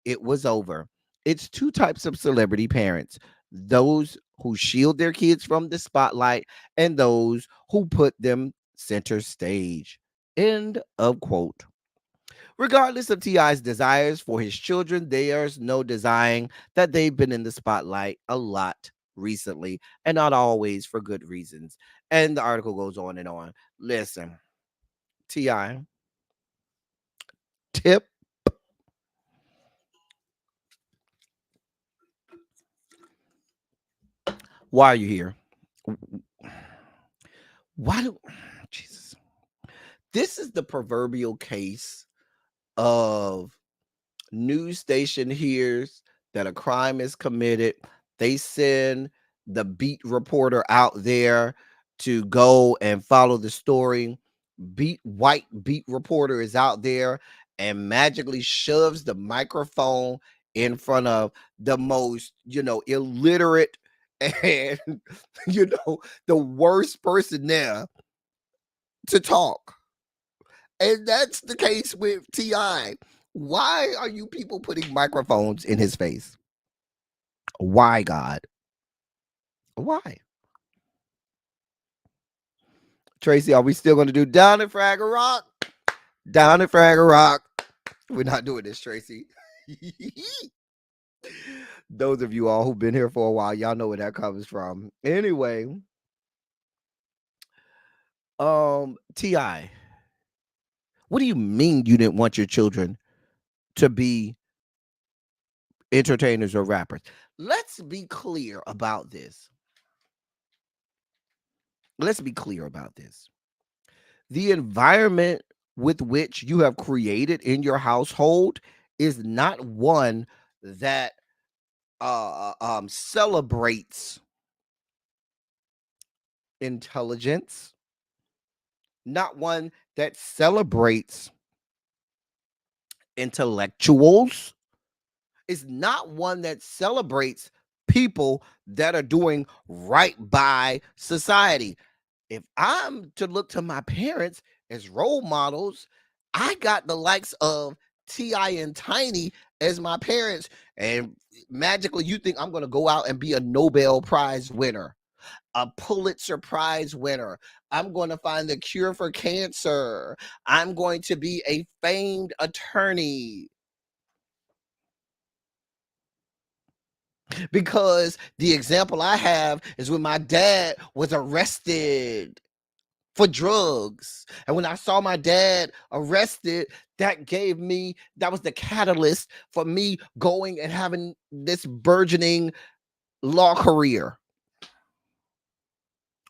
it was over. It's two types of celebrity parents: those who shield their kids from the spotlight and those who put them center stage. End of quote. Regardless of T.I.'s desires for his children, there's no denying that they've been in the spotlight a lot recently, and not always for good reasons. And the article goes on and on. Listen, T.I., Tip, Why are you here? Why do Jesus? This is the proverbial case of news station hears that a crime is committed. They send the beat reporter out there to go and follow the story. White beat reporter is out there and magically shoves the microphone in front of the most, illiterate and, the worst person there to talk. And that's the case with T.I. Why are you people putting microphones in his face? Why, God? Why? Tracy, are we still going to do Down in Fraggle Rock? Down in Fraggle Rock. We're not doing this, Tracy. Those of you all who've been here for a while, y'all know where that comes from. Anyway, T.I., what do you mean you didn't want your children to be entertainers or rappers? Let's be clear about this. The environment with which you have created in your household is not one that celebrates intelligence, not one that celebrates intellectuals, is not one that celebrates people that are doing right by society. If I'm to look to my parents as role models, I got the likes of T.I. and Tiny as my parents, and magically you think I'm going to go out and be a Nobel Prize winner, a Pulitzer Prize winner. I'm going to find the cure for cancer. I'm going to be a famed attorney. Because the example I have is when my dad was arrested for drugs. And when I saw my dad arrested, that was the catalyst for me going and having this burgeoning law career.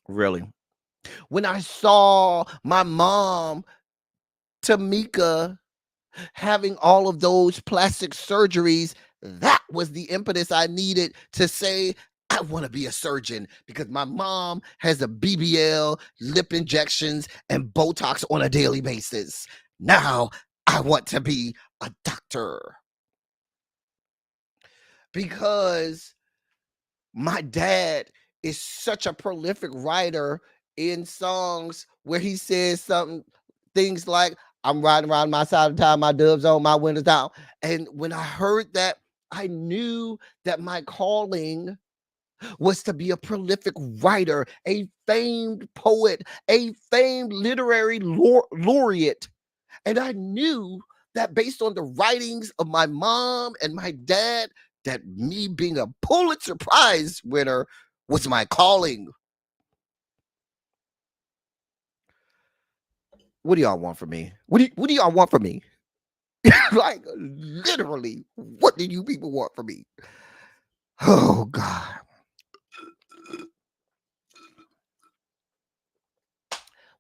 Really. When I saw my mom, Tamika, having all of those plastic surgeries, that was the impetus I needed to say, I want to be a surgeon, because my mom has a BBL, lip injections, and Botox on a daily basis. Now I want to be a doctor. Because my dad is such a prolific writer in songs where he says things like, I'm riding around my side of town, my doves on, my windows down. And when I heard that, I knew that my calling was to be a prolific writer, a famed poet, a famed literary laureate. And I knew that based on the writings of my mom and my dad, that me being a Pulitzer Prize winner was my calling. What do y'all want from me? What do y'all want from me? Like, literally, what do you people want from me? Oh, God.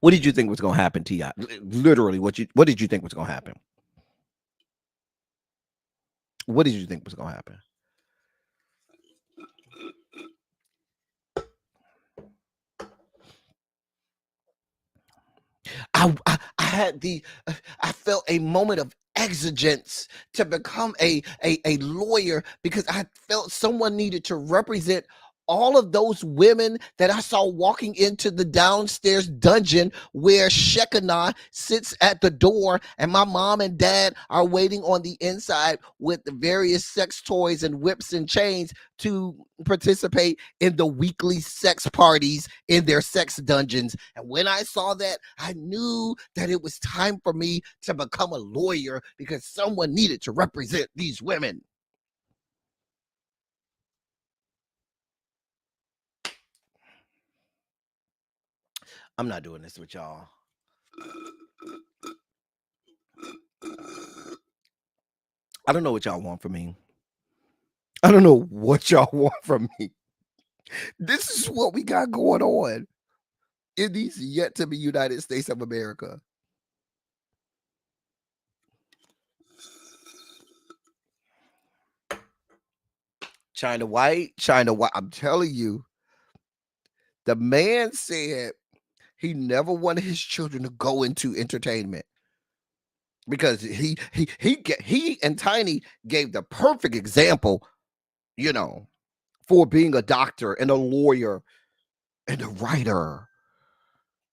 What did you think was going to happen, T.I.? Literally, what did you think was going to happen? What did you think was going to happen? I felt a moment of exigence to become a lawyer, because I felt someone needed to represent all of those women that I saw walking into the downstairs dungeon where Shekinah sits at the door, and my mom and dad are waiting on the inside with the various sex toys and whips and chains to participate in the weekly sex parties in their sex dungeons. And when I saw that, I knew that it was time for me to become a lawyer, because someone needed to represent these women. I'm not doing this with y'all. I don't know what y'all want from me. I don't know what y'all want from me. This is what we got going on in these yet to be United States of America. China White. I'm telling you, the man said he never wanted his children to go into entertainment because he and Tiny gave the perfect example, for being a doctor and a lawyer and a writer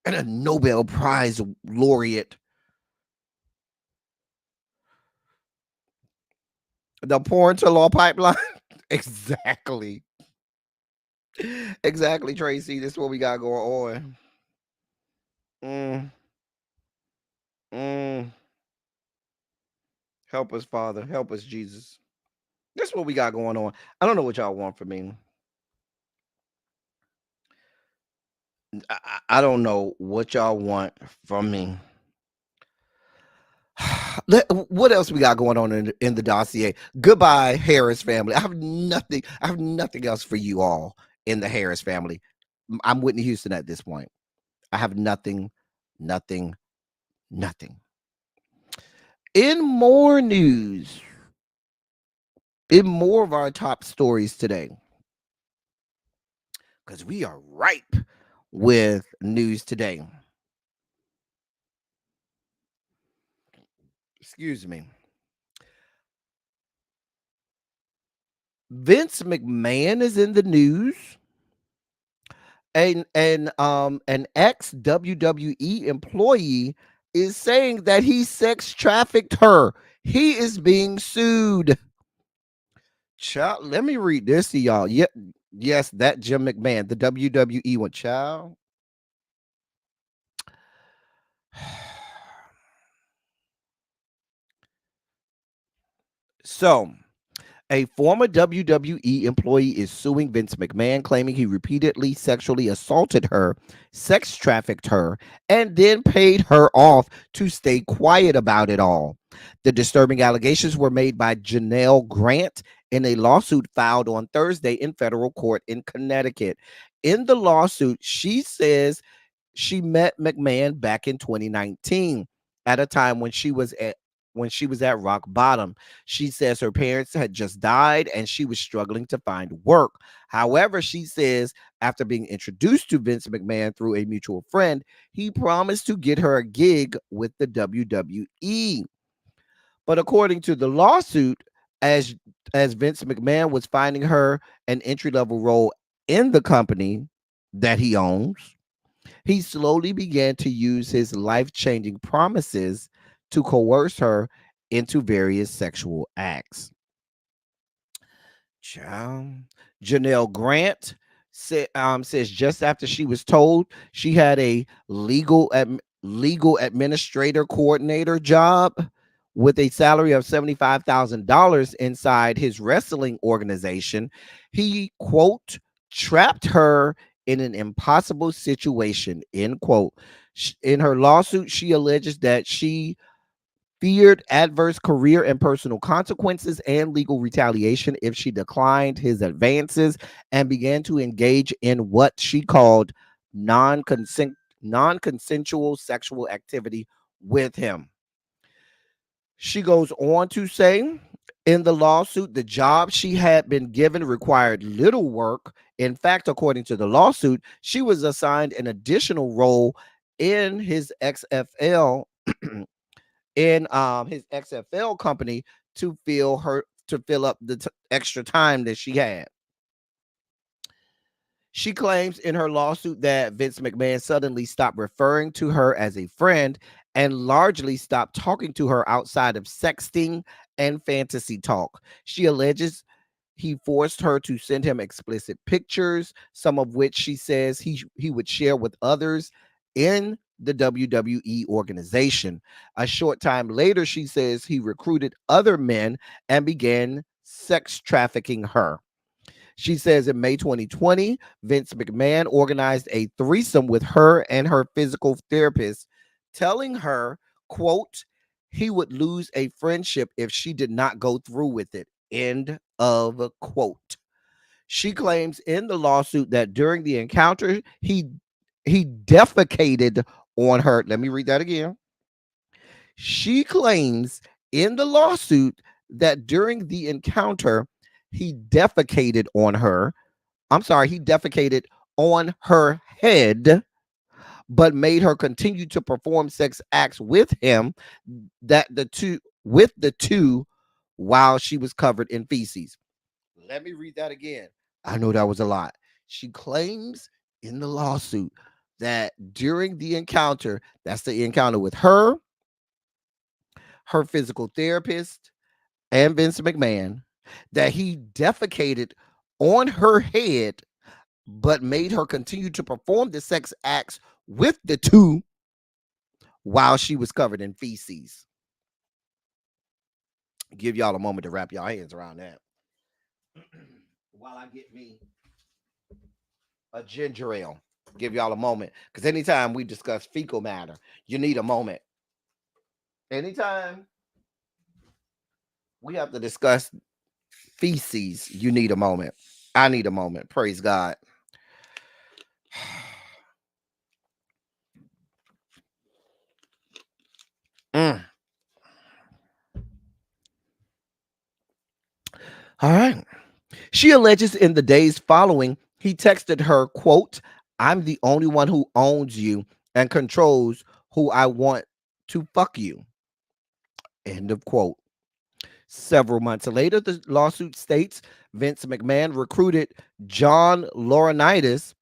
and a Nobel Prize laureate. The porn to law pipeline. Exactly. Exactly, Tracy. This is what we got going on. Help us, Father. Help us, Jesus. This is what we got going on. I don't know what y'all want from me. I don't know what y'all want from me. What else we got going on in the dossier? Goodbye, Harris family. I have nothing else for you all in the Harris family. I'm Whitney Houston at this point. I have nothing. In more news, in more of our top stories today, because we are ripe with news today. Excuse me. Vince McMahon is in the news. An ex WWE employee is saying that he sex trafficked her. He is being sued. Child, let me read this to y'all. Yes, that Jim McMahon, the WWE one, child. So, a former WWE employee is suing Vince McMahon, claiming he repeatedly sexually assaulted her, sex trafficked her, and then paid her off to stay quiet about it all. The disturbing allegations were made by Janelle Grant in a lawsuit filed on Thursday in federal court in Connecticut. In the lawsuit, she says she met McMahon back in 2019 at a time when she was at rock bottom. She says her parents had just died and she was struggling to find work. However, she says after being introduced to Vince McMahon through a mutual friend, he promised to get her a gig with the WWE. But according to the lawsuit, as Vince McMahon was finding her an entry-level role in the company that he owns, he slowly began to use his life-changing promises to coerce her into various sexual acts. Janelle Grant says just after she was told she had a legal administrator coordinator job with a salary of $75,000 inside his wrestling organization, he, quote, trapped her in an impossible situation, end quote. In her lawsuit, she alleges that she feared adverse career and personal consequences and legal retaliation if she declined his advances and began to engage in what she called non-consensual sexual activity with him. She goes on to say, in the lawsuit, the job she had been given required little work. In fact, according to the lawsuit, she was assigned an additional role in his XFL company to fill up the extra time that she had. She claims in her lawsuit that Vince McMahon suddenly stopped referring to her as a friend and largely stopped talking to her outside of sexting and fantasy talk. She alleges he forced her to send him explicit pictures, some of which she says he would share with others in the WWE organization. A short time later, she says he recruited other men and began sex trafficking her. She says in May 2020, Vince McMahon organized a threesome with her and her physical therapist, telling her, quote, he would lose a friendship if she did not go through with it, end of quote. She claims in the lawsuit that during the encounter, he defecated on her. Let me read that again. She claims in the lawsuit that during the encounter, he defecated on her. I'm sorry, he defecated on her head, but made her continue to perform sex acts with him that the two while she was covered in feces. Let me read that again. I know that was a lot. She claims in the lawsuit that during the encounter, that's the encounter with her physical therapist, and Vince McMahon, that he defecated on her head, but made her continue to perform the sex acts with the two while she was covered in feces. Give y'all a moment to wrap y'all hands around that. While I get me a ginger ale. Give y'all a moment. Because anytime we discuss fecal matter, you need a moment. Anytime we have to discuss feces, you need a moment. I need a moment. Praise God. Mm. All right. She alleges in the days following, he texted her, quote, "I'm the only one who owns you and controls who I want to fuck you." End of quote. Several months later, the lawsuit states Vince McMahon recruited John Laurinaitis,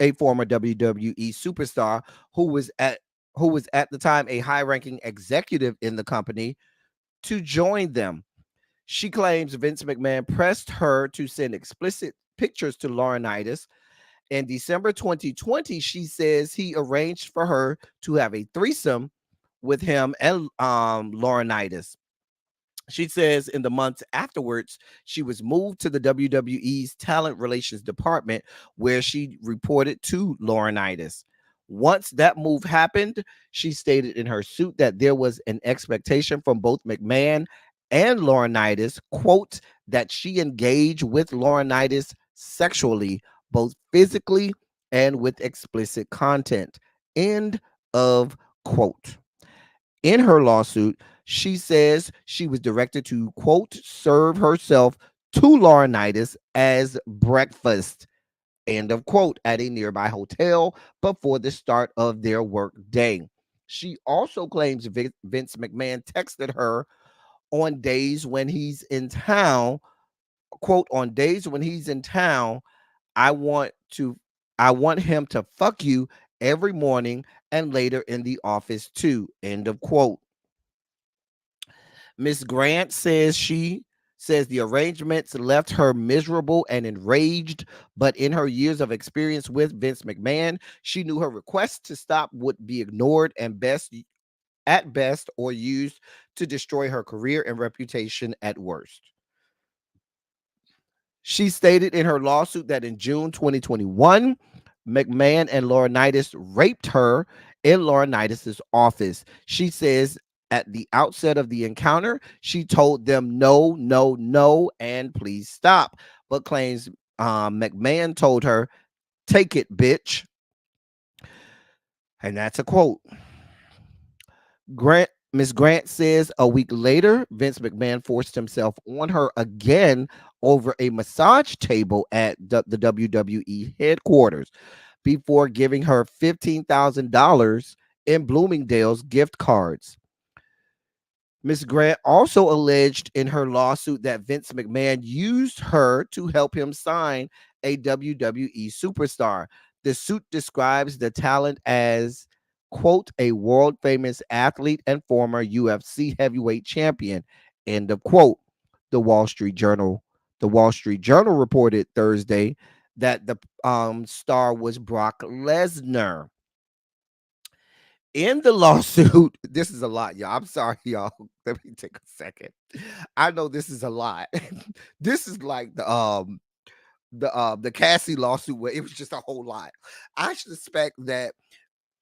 a former WWE superstar who was at the time a high-ranking executive in the company, to join them. She claims Vince McMahon pressed her to send explicit pictures to Laurinaitis. In December 2020, she says he arranged for her to have a threesome with him and Laurinaitis. She says in the months afterwards, she was moved to the WWE's talent relations department, where she reported to Laurinaitis. Once that move happened, she stated in her suit that there was an expectation from both McMahon and Laurinaitis, quote, that she engage with Laurinaitis sexually, both physically and with explicit content. End of quote. In her lawsuit, she says she was directed to, quote, serve herself to Laurinaitis as breakfast, end of quote, at a nearby hotel before the start of their work day. She also claims Vince McMahon texted her on days when he's in town, quote, on days when he's in town, I want him to fuck you every morning and later in the office too, end of quote. Miss Grant says the arrangements left her miserable and enraged, but in her years of experience with Vince McMahon, she knew her request to stop would be ignored and at best or used to destroy her career and reputation at worst. She stated in her lawsuit that in June 2021, McMahon and Laurinaitis raped her in Laurinaitis' office. She says at the outset of the encounter, she told them no, no, no, and please stop, but claims McMahon told her, "Take it, bitch." And that's a quote. Miss Grant says a week later, Vince McMahon forced himself on her again over a massage table at the WWE headquarters before giving her $15,000 in Bloomingdale's gift cards. Miss Grant also alleged in her lawsuit that Vince McMahon used her to help him sign a WWE superstar. The suit describes the talent as, quote, a world famous athlete and former UFC heavyweight champion, end of quote. The Wall Street Journal reported Thursday that the star was Brock Lesnar. In the lawsuit, this is a lot, y'all. I'm sorry, y'all. Let me take a second. I know this is a lot. This is like the Cassie lawsuit where it was just a whole lot. I suspect that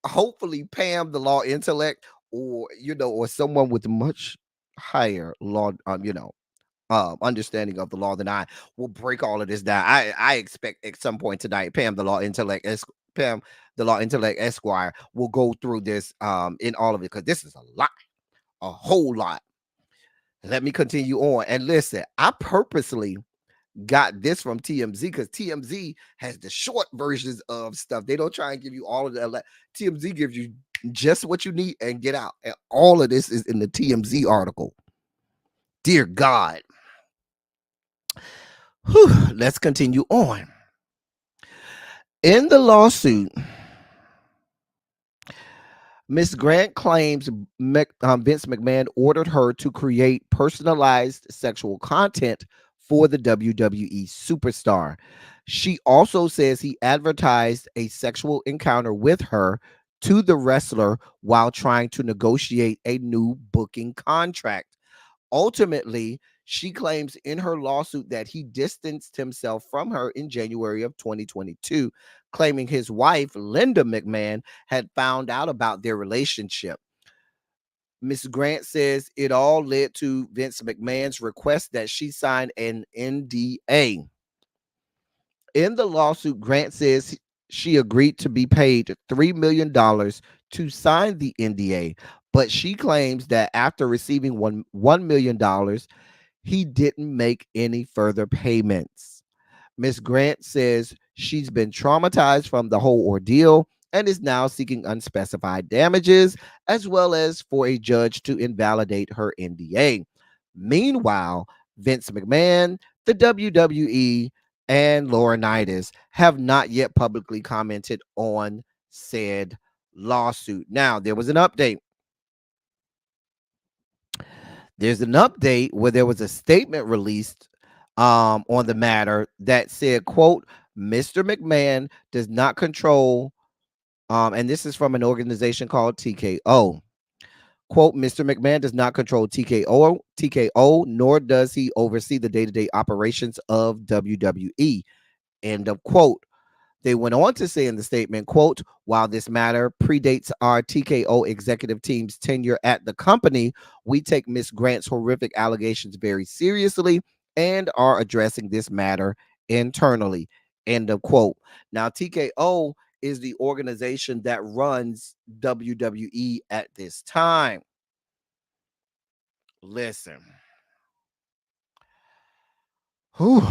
hopefully Pam, the law intellect, or or someone with much higher law, understanding of the law than I. Will break all of this down. I expect at some point tonight, Pam, the law intellect Esquire, will go through this in all of it, because this is a lot, a whole lot. Let me continue on. And listen, I purposely got this from TMZ because TMZ has the short versions of stuff. They don't try and give you all of the. TMZ gives you just what you need and get out. And all of this is in the TMZ article. Dear God. Whew, let's continue on. In the lawsuit, Ms. Grant claims Vince McMahon ordered her to create personalized sexual content for the WWE superstar. She also says he advertised a sexual encounter with her to the wrestler while trying to negotiate a new booking contract. Ultimately, she claims in her lawsuit that he distanced himself from her in January of 2022, claiming his wife, Linda McMahon, had found out about their relationship. Ms. Grant says it all led to Vince McMahon's request that she sign an NDA. In the lawsuit, Grant says she agreed to be paid $3 million to sign the NDA, but she claims that after receiving $1 million, he didn't make any further payments. Ms. Grant says she's been traumatized from the whole ordeal and is now seeking unspecified damages, as well as for a judge to invalidate her NDA. Meanwhile, Vince McMahon, the WWE, and Laurinaitis have not yet publicly commented on said lawsuit. Now, there was an update. There's an update where there was a statement released on the matter that said, quote, Mr. McMahon does not control, and this is from an organization called TKO. Quote, Mr. McMahon does not control TKO, nor does he oversee the day-to-day operations of WWE. End of quote. They went on to say in the statement, quote, while this matter predates our TKO executive team's tenure at the company, we take Ms. Grant's horrific allegations very seriously and are addressing this matter internally. End of quote. Now, TKO is the organization that runs WWE at this time. Listen. Whew.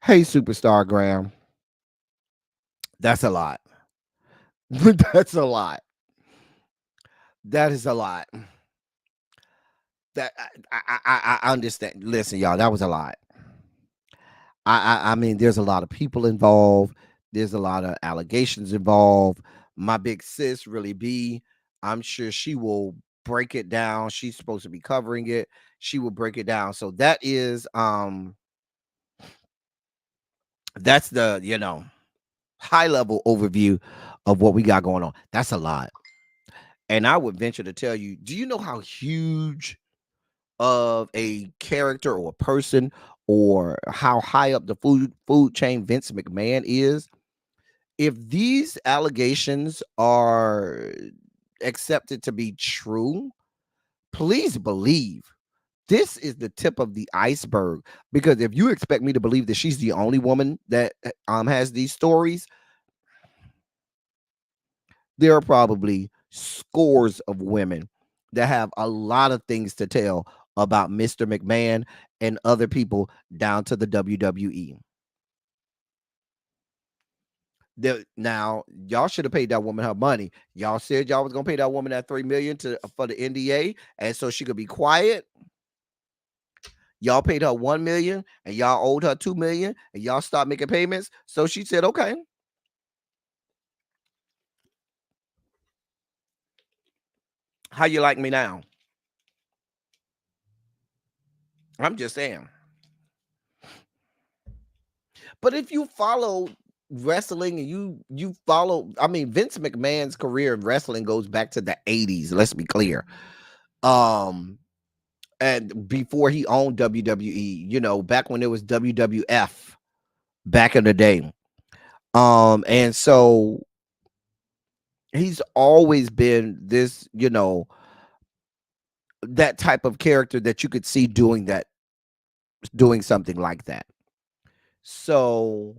Hey, Superstar Graham. That's a lot. That's a lot. That is a lot. That I understand. Listen, y'all, that was a lot. I mean, there's a lot of people involved. There's a lot of allegations involved. My big sis, really B, I'm sure she will break it down. She's supposed to be covering it. She will break it down. So that is that's the high level overview of what we got going on. That's a lot. And I would venture to tell you, do you know how huge of a character or a person or how high up the food chain Vince McMahon is? If these allegations are accepted to be true, please believe this is the tip of the iceberg. Because if you expect me to believe that she's the only woman that has these stories, there are probably scores of women that have a lot of things to tell about Mr. McMahon and other people down to the WWE. Now, y'all should have paid that woman her money. Y'all said y'all was gonna pay that woman that $3 million for the NDA, and so she could be quiet. Y'all paid her $1 million, and y'all owed her $2 million, and y'all stopped making payments. So she said, "Okay, how you like me now?" I'm just saying. But if you follow wrestling and you follow, I mean, Vince McMahon's career in wrestling goes back to the 80s. Let's be clear. And before he owned WWE, back when it was WWF back in the day. And so he's always been this, that type of character that you could see doing something like that. So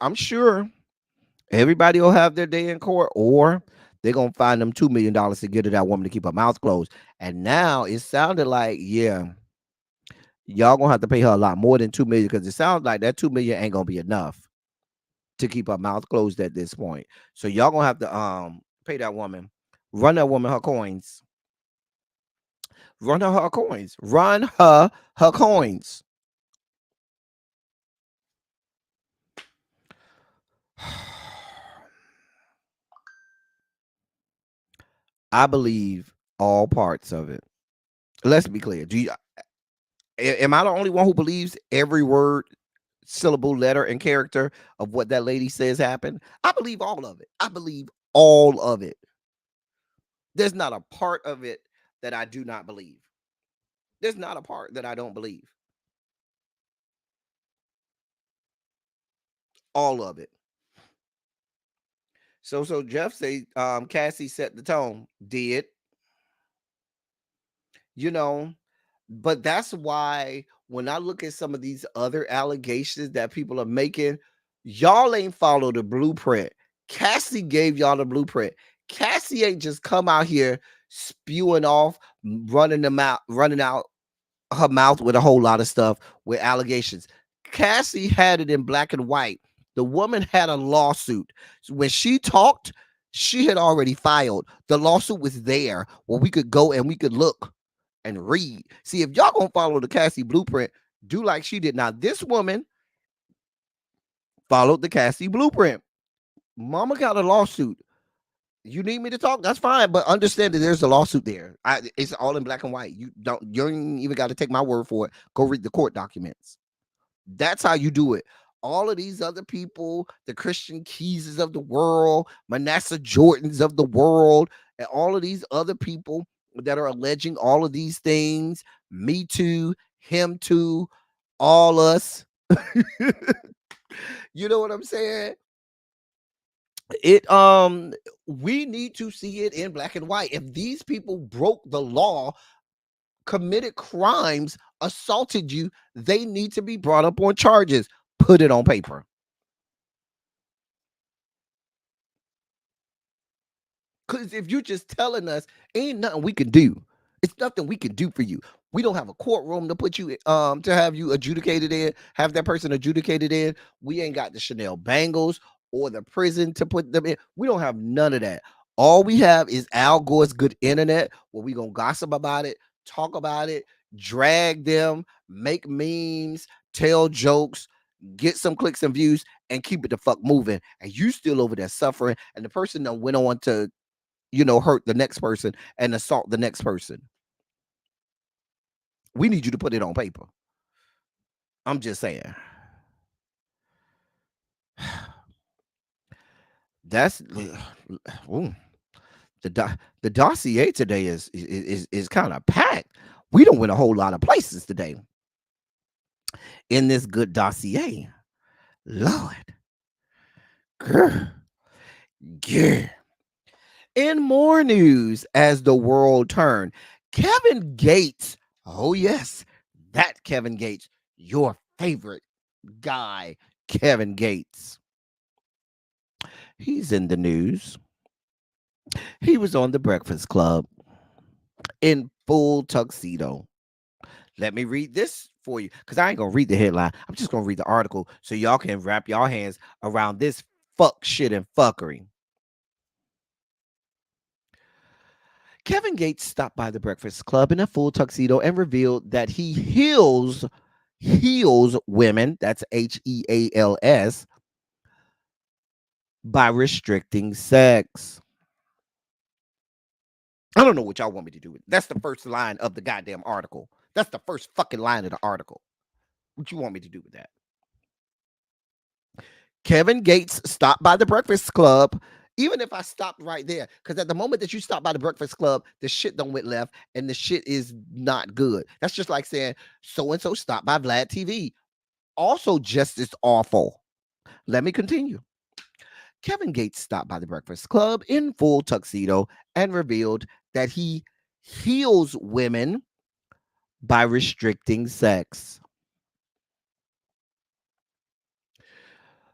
I'm sure everybody will have their day in court, or they're gonna find them $2 million to get to that woman to keep her mouth closed. And now it sounded like, yeah, y'all gonna have to pay her a lot more than $2 million, because it sounds like that $2 million ain't gonna be enough to keep her mouth closed at this point. So y'all gonna have to pay that woman, run that woman her coins, run her coins, run her coins. I believe all parts of it. Let's be clear. Am I the only one who believes every word, syllable, letter, and character of what that lady says happened? I believe all of it. I believe all of it. There's not a part of it that I do not believe. There's not a part that I don't believe. All of it. So Jeff say Cassie set the tone. Did. But that's why when I look at some of these other allegations that people are making, y'all ain't follow the blueprint. Cassie gave y'all the blueprint. Cassie ain't just come out here spewing off, running out her mouth with a whole lot of stuff with allegations. Cassie had it in black and white. The woman had a lawsuit. So when she talked, she had already filed. The lawsuit was there where we could go and we could look and read. See, if y'all gonna follow the Cassie blueprint, do like she did. Now, this woman followed the Cassie blueprint. Mama got a lawsuit. You need me to talk? That's fine, but understand that there's a lawsuit there. It's all in black and white. You don't even got to take my word for it. Go read the court documents. That's how you do it. All of these other people, the Christian Keyses of the world, Manasseh Jordans of the world, and all of these other people that are alleging all of these things, me too, him too, all us. You know what I'm saying? We need to see it in black and white. If these people broke the law, committed crimes, assaulted you, they need to be brought up on charges. Put it on paper. Because if you're just telling us, ain't nothing we can do. It's nothing we can do for you. We don't have a courtroom to put you to have you adjudicated in, have that person adjudicated in. We ain't got the Chanel bangles or the prison to put them in. We don't have none of that. All we have is Al Gore's good internet where we gonna gossip about it, talk about it, drag them, make memes, tell jokes, get some clicks and views, and keep it the fuck moving. And you still over there suffering, and the person that went on to hurt the next person and assault the next person. We need you to put it on paper. I'm just saying. That's ooh, the dossier today is kind of packed. We don't win a whole lot of places today in this good dossier. Lord. Grr. Yeah. In more news, as the world turned, Kevin Gates, oh yes, that Kevin Gates, your favorite guy, Kevin Gates. He's in the news. He was on the Breakfast Club in full tuxedo. Let me read this for you, because I ain't gonna read the headline. I'm just gonna read the article so y'all can wrap y'all hands around this fuck shit and fuckery. Kevin Gates stopped by the Breakfast Club in a full tuxedo and revealed that he heals women, that's HEALS, by restricting sex. I don't know what y'all want me to do with it. That's the first line of the goddamn article. That's the first fucking line of the article. What you want me to do with that? Kevin Gates stopped by the Breakfast Club. Even if I stopped right there, because at the moment that you stop by the Breakfast Club, the shit don't went left and the shit is not good. That's just like saying so-and-so stopped by Vlad TV. Also just as awful. Let me continue. Kevin Gates stopped by the Breakfast Club in full tuxedo and revealed that he heals women by restricting sex.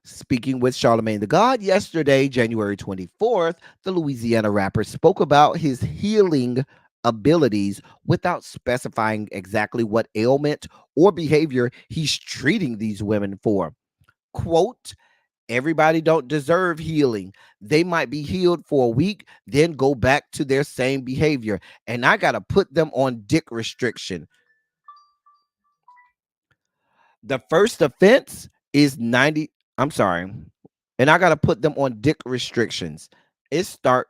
Speaking with Charlemagne the God yesterday, January 24th, the Louisiana rapper spoke about his healing abilities without specifying exactly what ailment or behavior he's treating these women for. Quote, everybody don't deserve healing. They might be healed for a week, then go back to their same behavior. And I got to put them on dick restriction. The first offense is 90. I'm sorry. And I got to put them on dick restrictions. It start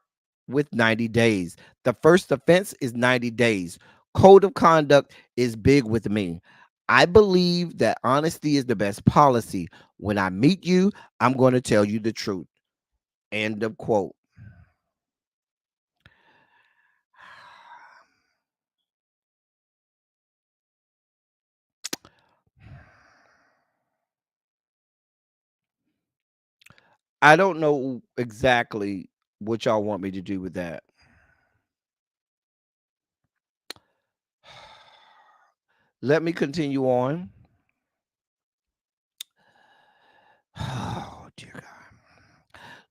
with 90 days. The first offense is 90 days. Code of conduct is big with me. I believe that honesty is the best policy. When I meet you, I'm going to tell you the truth. End of quote. I don't know exactly what y'all want me to do with that. Let me continue on. Oh, dear God.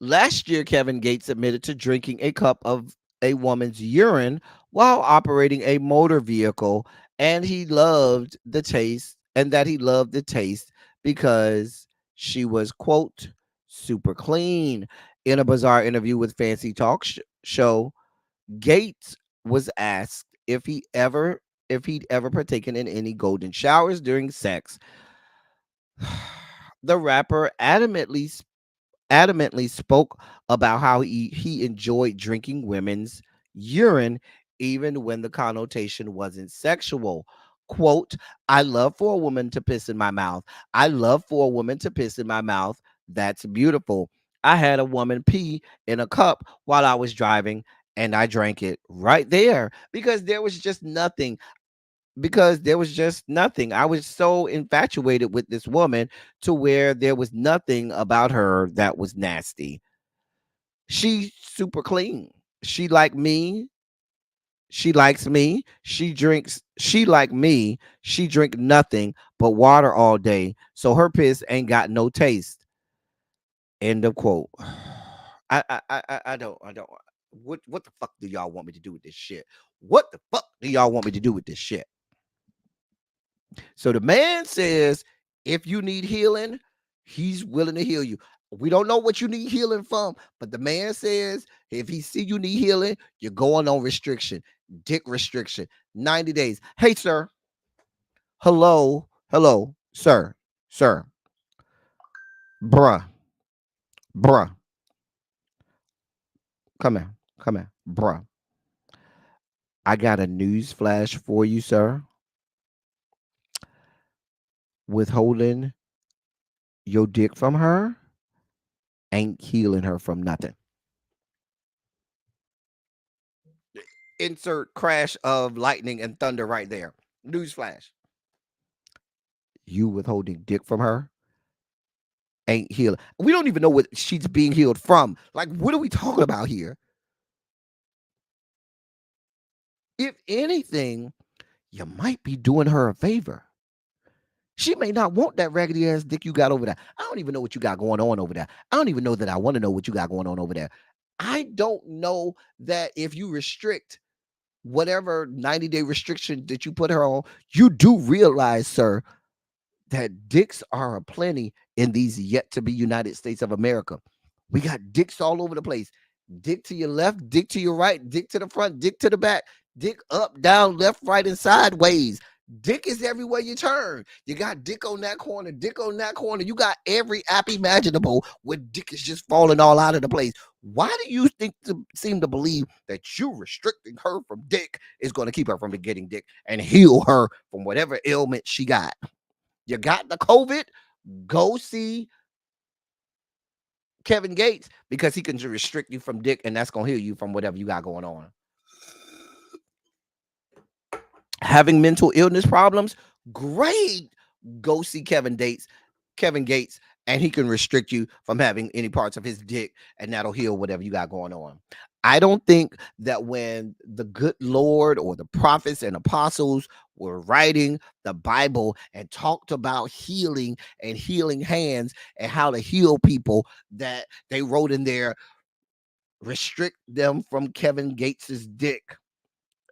Last year, Kevin Gates admitted to drinking a cup of a woman's urine while operating a motor vehicle, and he loved the taste because she was, quote, super clean. In a bizarre interview with Fancy Talk Show, Gates was asked if he'd ever partaken in any golden showers during sex. The rapper adamantly spoke about how he enjoyed drinking women's urine even when the connotation wasn't sexual. Quote, I love for a woman to piss in my mouth. I love for a woman to piss in my mouth. That's beautiful. I had a woman pee in a cup while I was driving and I drank it right there because there was just nothing. I was so infatuated with this woman to where there was nothing about her that was nasty. She's super clean. She like me. She likes me. She drinks. She like me. She drink nothing but water all day. So her piss ain't got no taste. End of quote. I don't. What the fuck do y'all want me to do with this shit? What the fuck do y'all want me to do with this shit? So the man says, if you need healing, he's willing to heal you. We don't know what you need healing from, but the man says, if he see you need healing, you're going on restriction, dick restriction, 90 days. Hey, sir. Hello, sir, bruh, bruh. Come here, bruh. I got a news flash for you, sir. Withholding your dick from her ain't healing her from nothing. Insert crash of lightning and thunder right there. Newsflash. You withholding dick from her ain't healing. We don't even know what she's being healed from. Like, what are we talking about here? If anything, you might be doing her a favor. She may not want that raggedy ass dick you got over there. I don't even know what you got going on over there. I don't even know that I want to know what you got going on over there. I don't know that if you restrict whatever 90-day restriction that you put her on, you do realize, sir, that dicks are aplenty in these yet to be United States of America. We got dicks all over the place. Dick to your left, dick to your right, dick to the front, dick to the back, dick up, down, left, right, and sideways. Dick is everywhere you turn. You got dick on that corner, dick on that corner. You got every app imaginable where dick is just falling all out of the place. Why do you seem to believe that you restricting her from dick is going to keep her from getting dick and heal her from whatever ailment she got? You got the COVID? Go see Kevin Gates because he can restrict you from dick and that's going to heal you from whatever you got going on. Having mental illness problems, great. Go see Kevin Gates, and he can restrict you from having any parts of his dick, and that'll heal whatever you got going on. I don't think that when the good Lord or the prophets and apostles were writing the Bible and talked about healing and healing hands and how to heal people, that they wrote in there, restrict them from Kevin Gates's dick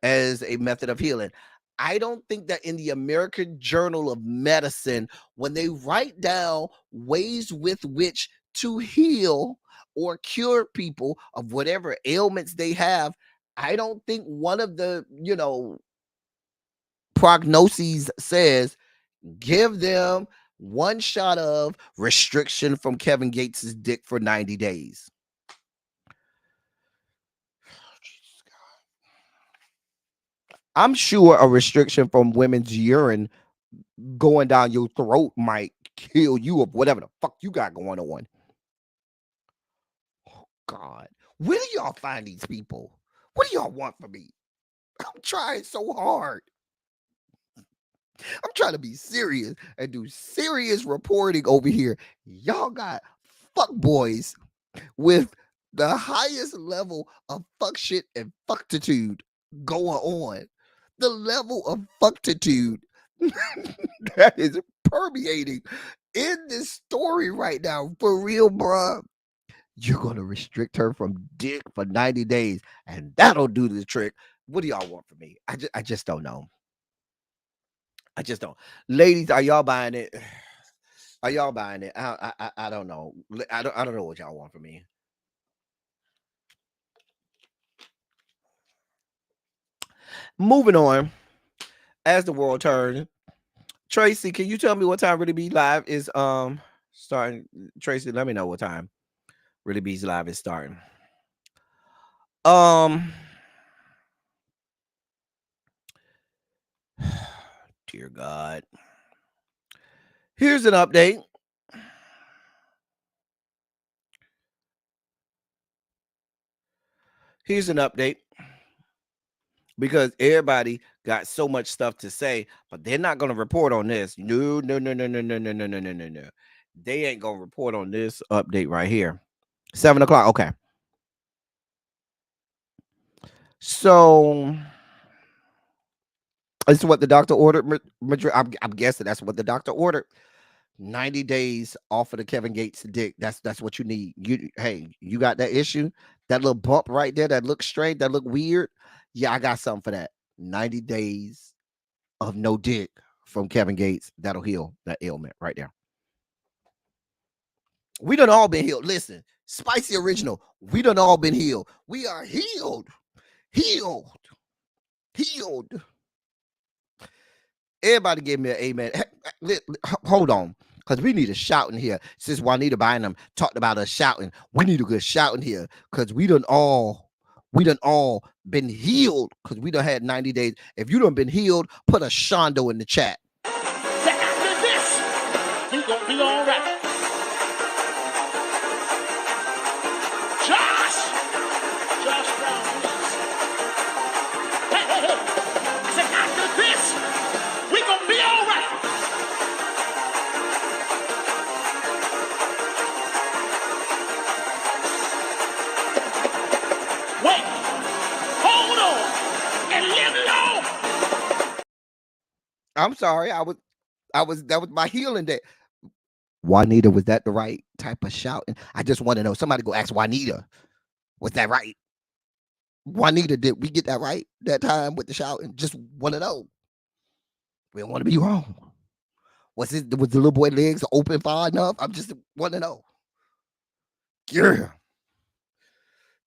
as a method of healing. I don't think that in the American Journal of Medicine, when they write down ways with which to heal or cure people of whatever ailments they have, I don't think one of the, prognoses says give them one shot of restriction from Kevin Gates's dick for 90 days. I'm sure a restriction from women's urine going down your throat might kill you of whatever the fuck you got going on. Oh, God. Where do y'all find these people? What do y'all want from me? I'm trying so hard. I'm trying to be serious and do serious reporting over here. Y'all got fuck boys with the highest level of fuck shit and fucktitude going on. The level of fucktitude that is permeating in this story right now. For real, bruh. You're going to restrict her from dick for 90 days, and that'll do the trick. What do y'all want from me? I just don't know. I just don't. Ladies, are y'all buying it? Are y'all buying it? I don't know. I don't know what y'all want from me. Moving on, as the world turns, Tracy, can you tell me what time Really Be Live is starting? Tracy, let me know what time Really Be's Live is starting. Dear God. Here's an update. Here's an update. Because everybody got so much stuff to say, but they're not going to report on this. No. They ain't going to report on this update right here. 7 o'clock. Okay. So this is what the doctor ordered. I'm guessing that's what the doctor ordered. 90 days off of the Kevin Gates dick. That's what you need. You got that issue? That little bump right there that looks strange, that look weird. Yeah, I got something for that. 90 days of no dick from Kevin Gates. That'll heal that ailment right there. We done all been healed. Listen, Spicy Original. We done all been healed. We are healed. Healed. Everybody give me an amen. Hold on, because we need a shout in here. Since Juanita Bynum talked about us shouting, we need a good shout in here, because we done all been healed, because we done had 90 days. If you done been healed, put a shondo in the chat. After this, you gonna be all right. Josh Brown. Hey. Say after this, we gonna be all right. Wait, hold on, and live long. I'm sorry, that was my healing day. Juanita, was that the right type of shouting? I just want to know. Somebody go ask Juanita, was that right? Juanita, did we get that right that time with the shouting? Just want to know. We don't want to be wrong. Was the little boy legs open far enough? I'm just want to know. Yeah.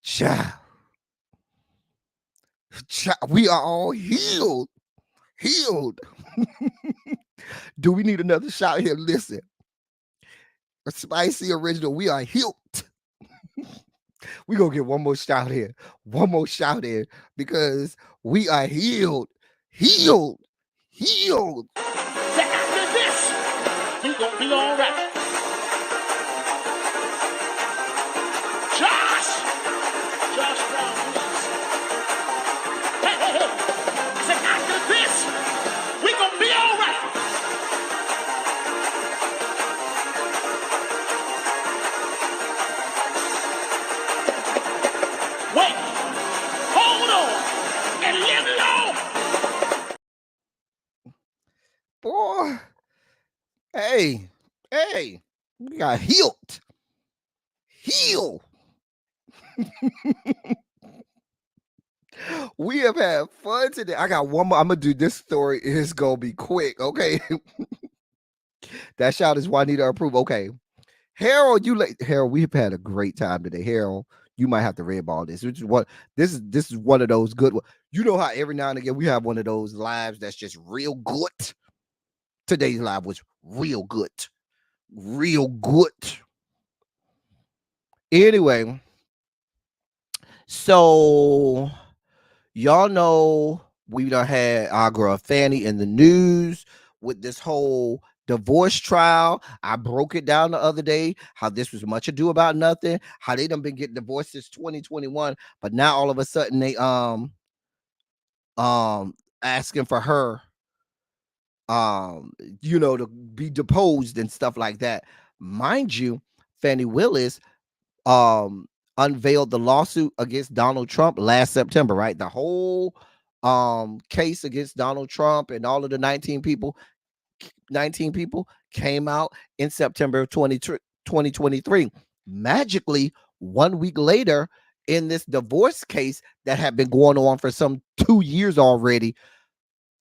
Child. We are all healed. Do we need another shout here? Listen. A Spicy Original. We are healed. We gonna get one more shout here. One more shout in, because we are healed. Healed. After this, you gonna be all right. Josh Brown. Hey. Say after this, we gonna be all right. Wait. Hey, hey, we got healed. Heal. We have had fun today. I got one more. I'm gonna do this story. It's gonna be quick, okay? That shout is Juanita approved. Okay. Harold, Harold, we've had a great time today. Harold, you might have to red ball this. Which is what this is one of those good. You know how every now and again we have one of those lives that's just real good. Today's live was real good. Real good. Anyway, so y'all know we done had our girl Fani in the news with this whole divorce trial. I broke it down the other day how this was much ado about nothing, how they done been getting divorced since 2021, but now all of a sudden they asking for her to be deposed and stuff like that. Mind you, Fani Willis um unveiled the lawsuit against Donald Trump last September, right? The whole case against Donald Trump and all of the 19 people came out in September of 2023. Magically, 1 week later, in this divorce case that had been going on for some 2 years already,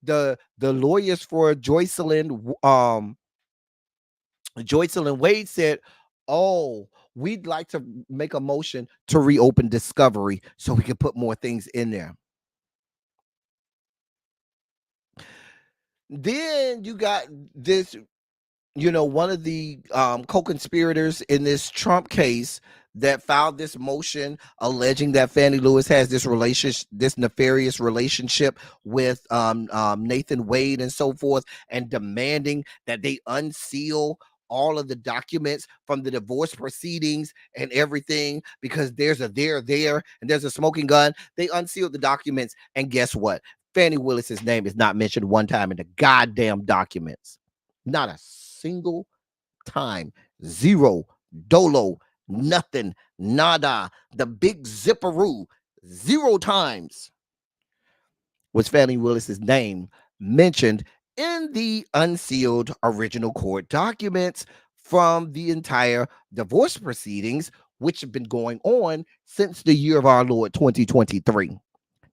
the lawyers for Joycelyn Wade said, "Oh, we'd like to make a motion to reopen discovery so we can put more things in there." Then you got this, one of the co-conspirators in this Trump case that filed this motion alleging that Fani Lewis has this nefarious relationship with Nathan Wade and so forth, and demanding that they unseal all of the documents from the divorce proceedings and everything, because there's a there and there's a smoking gun. They unsealed the documents, and guess what? Fani Willis's name is not mentioned one time in the goddamn documents. Not a single time. Zero. Dolo. Nothing. Nada. The big zipperoo. 0 times was Fani Willis's name mentioned in the unsealed original court documents from the entire divorce proceedings, which have been going on since the year of our Lord 2023.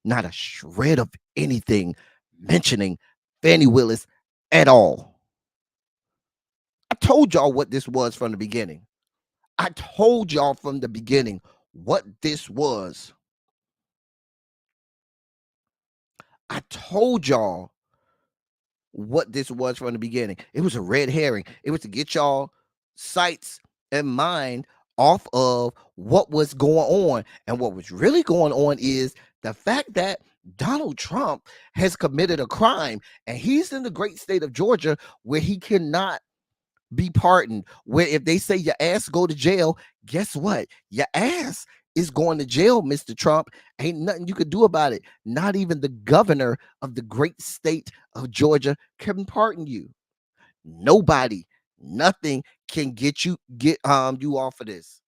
Not a shred of anything mentioning Fani Willis at all. I told y'all what this was from the beginning. I told y'all from the beginning what this was. I told y'all what this was from the beginning. It was a red herring. It was to get y'all sights and mind off of what was going on. And what was really going on is the fact that Donald Trump has committed a crime, and he's in the great state of Georgia where he cannot be pardoned, where if they say your ass go to jail, guess what? Your ass is going to jail, Mr. Trump. Ain't nothing you could do about it. Not even the governor of the great state of Georgia can pardon you. Nobody, nothing can get you off of this.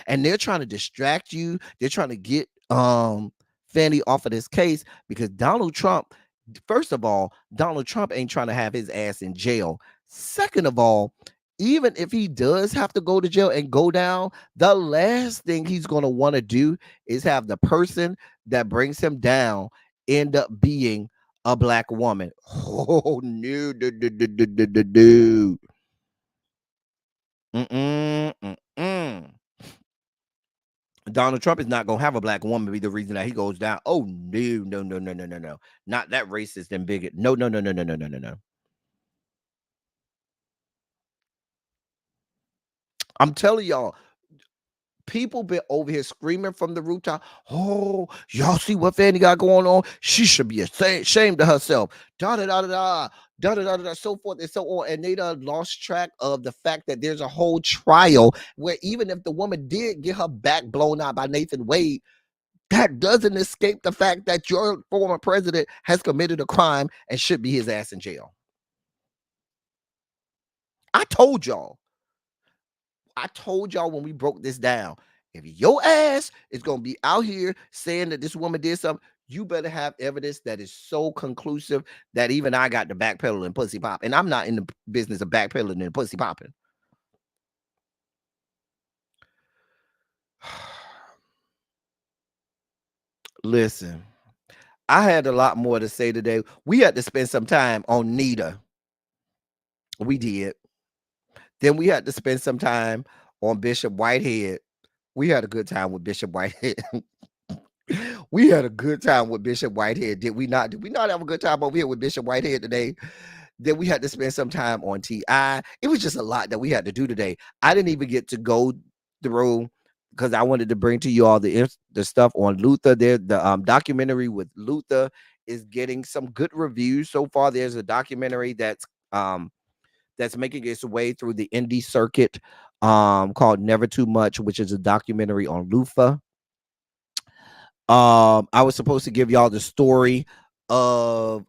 And they're trying to distract you. They're trying to get Fani off of this case because Donald Trump, first of all, Donald Trump ain't trying to have his ass in jail. Second of all, even if he does have to go to jail and go down, the last thing he's going to want to do is have the person that brings him down end up being a black woman. Oh, no, no. Donald Trump is not going to have a black woman be the reason that he goes down. Oh, no. Not that racist and bigot. No. I'm telling y'all, people been over here screaming from the rooftop. Oh, y'all see what Fani got going on? She should be ashamed of herself. Da da da da da, so forth and so on. And they done lost track of the fact that there's a whole trial where even if the woman did get her back blown out by Nathan Wade, that doesn't escape the fact that your former president has committed a crime and should be his ass in jail. I told y'all when we broke this down, if your ass is going to be out here saying that this woman did something, you better have evidence that is so conclusive that even I got to backpedal and pussy pop. And I'm not in the business of backpedaling and pussy popping. Listen, I had a lot more to say today. We had to spend some time on Nita. We did. Then we had to spend some time on Bishop Whitehead. We had a good time with Bishop Whitehead. We had a good time with Bishop Whitehead. Did we not? Did we not have a good time over here with Bishop Whitehead today? Then we had to spend some time on T.I. It was just a lot that we had to do today. I didn't even get to go through because I wanted to bring to you all the stuff on Luther. There, the documentary with Luther is getting some good reviews so far. There's a documentary that's making its way through the indie circuit called Never Too Much, which is a documentary on Luther. I was supposed to give y'all the story of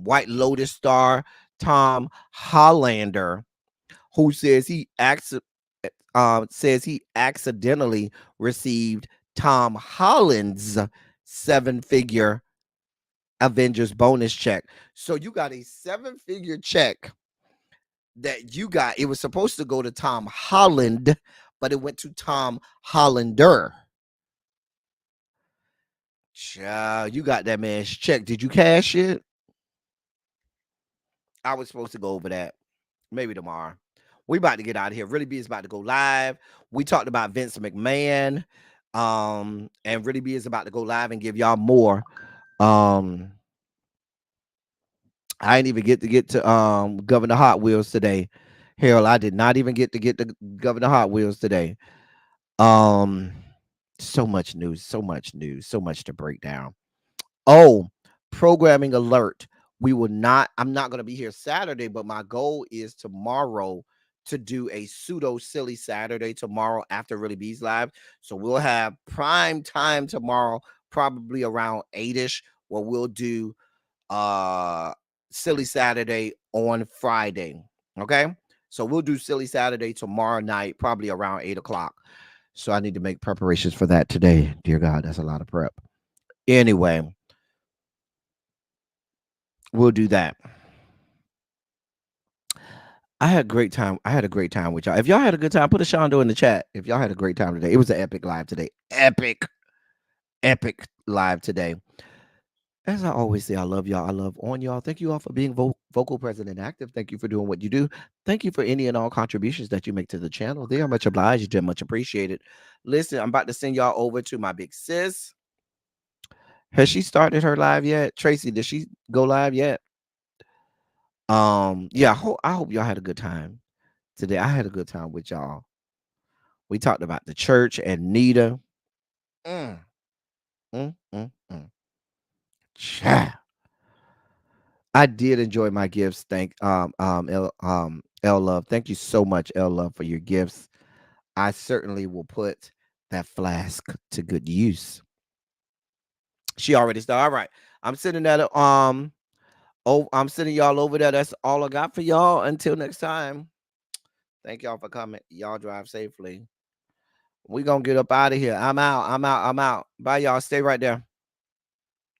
White Lotus star Tom Hollander, who says he accidentally received Tom Holland's 7-figure Avengers bonus check. So you got a 7-figure check that you got. It was supposed to go to Tom Holland, but it went to Tom Hollander. Child, you got that man's check. Did you cash it? I was supposed to go over that. Maybe tomorrow. We about to get out of here. Really B is about to go live. We talked about Vince McMahon. And Really B is about to go live and give y'all more. I didn't even get to Governor Hot Wheels today. Hell, I did not even get to Governor Hot Wheels today. So much news, so much to break down. Oh, programming alert. I'm not going to be here Saturday, but my goal is tomorrow to do a pseudo silly Saturday tomorrow after Really B's live. So we'll have prime time tomorrow, probably around 8ish, where we'll do silly Saturday on Friday. Okay. So we'll do silly Saturday tomorrow night, probably around 8 o'clock. So I need to make preparations for that today. Dear God, that's a lot of prep. Anyway, we'll do that. I had a great time. With y'all. If y'all had a good time, put a Shondo in the chat. If y'all had a great time today. It was an epic live today. Epic live today. As I always say, I love y'all. I love on y'all. Thank you all for being vocal, present, and active. Thank you for doing what you do. Thank you for any and all contributions that you make to the channel. They are much obliged. They're much appreciated. Listen, I'm about to send y'all over to my big sis. Has she started her live yet? Tracy, did she go live yet? Yeah, I hope y'all had a good time today. I had a good time with y'all. We talked about the church and Nita. I did enjoy my gifts. Thank L Love. Thank you so much, L Love, for your gifts. I certainly will put that flask to good use. She already started. All right. I'm sending that I'm sending y'all over there. That's all I got for y'all. Until next time. Thank y'all for coming. Y'all drive safely. We're gonna get up out of here. I'm out. Bye, y'all. Stay right there.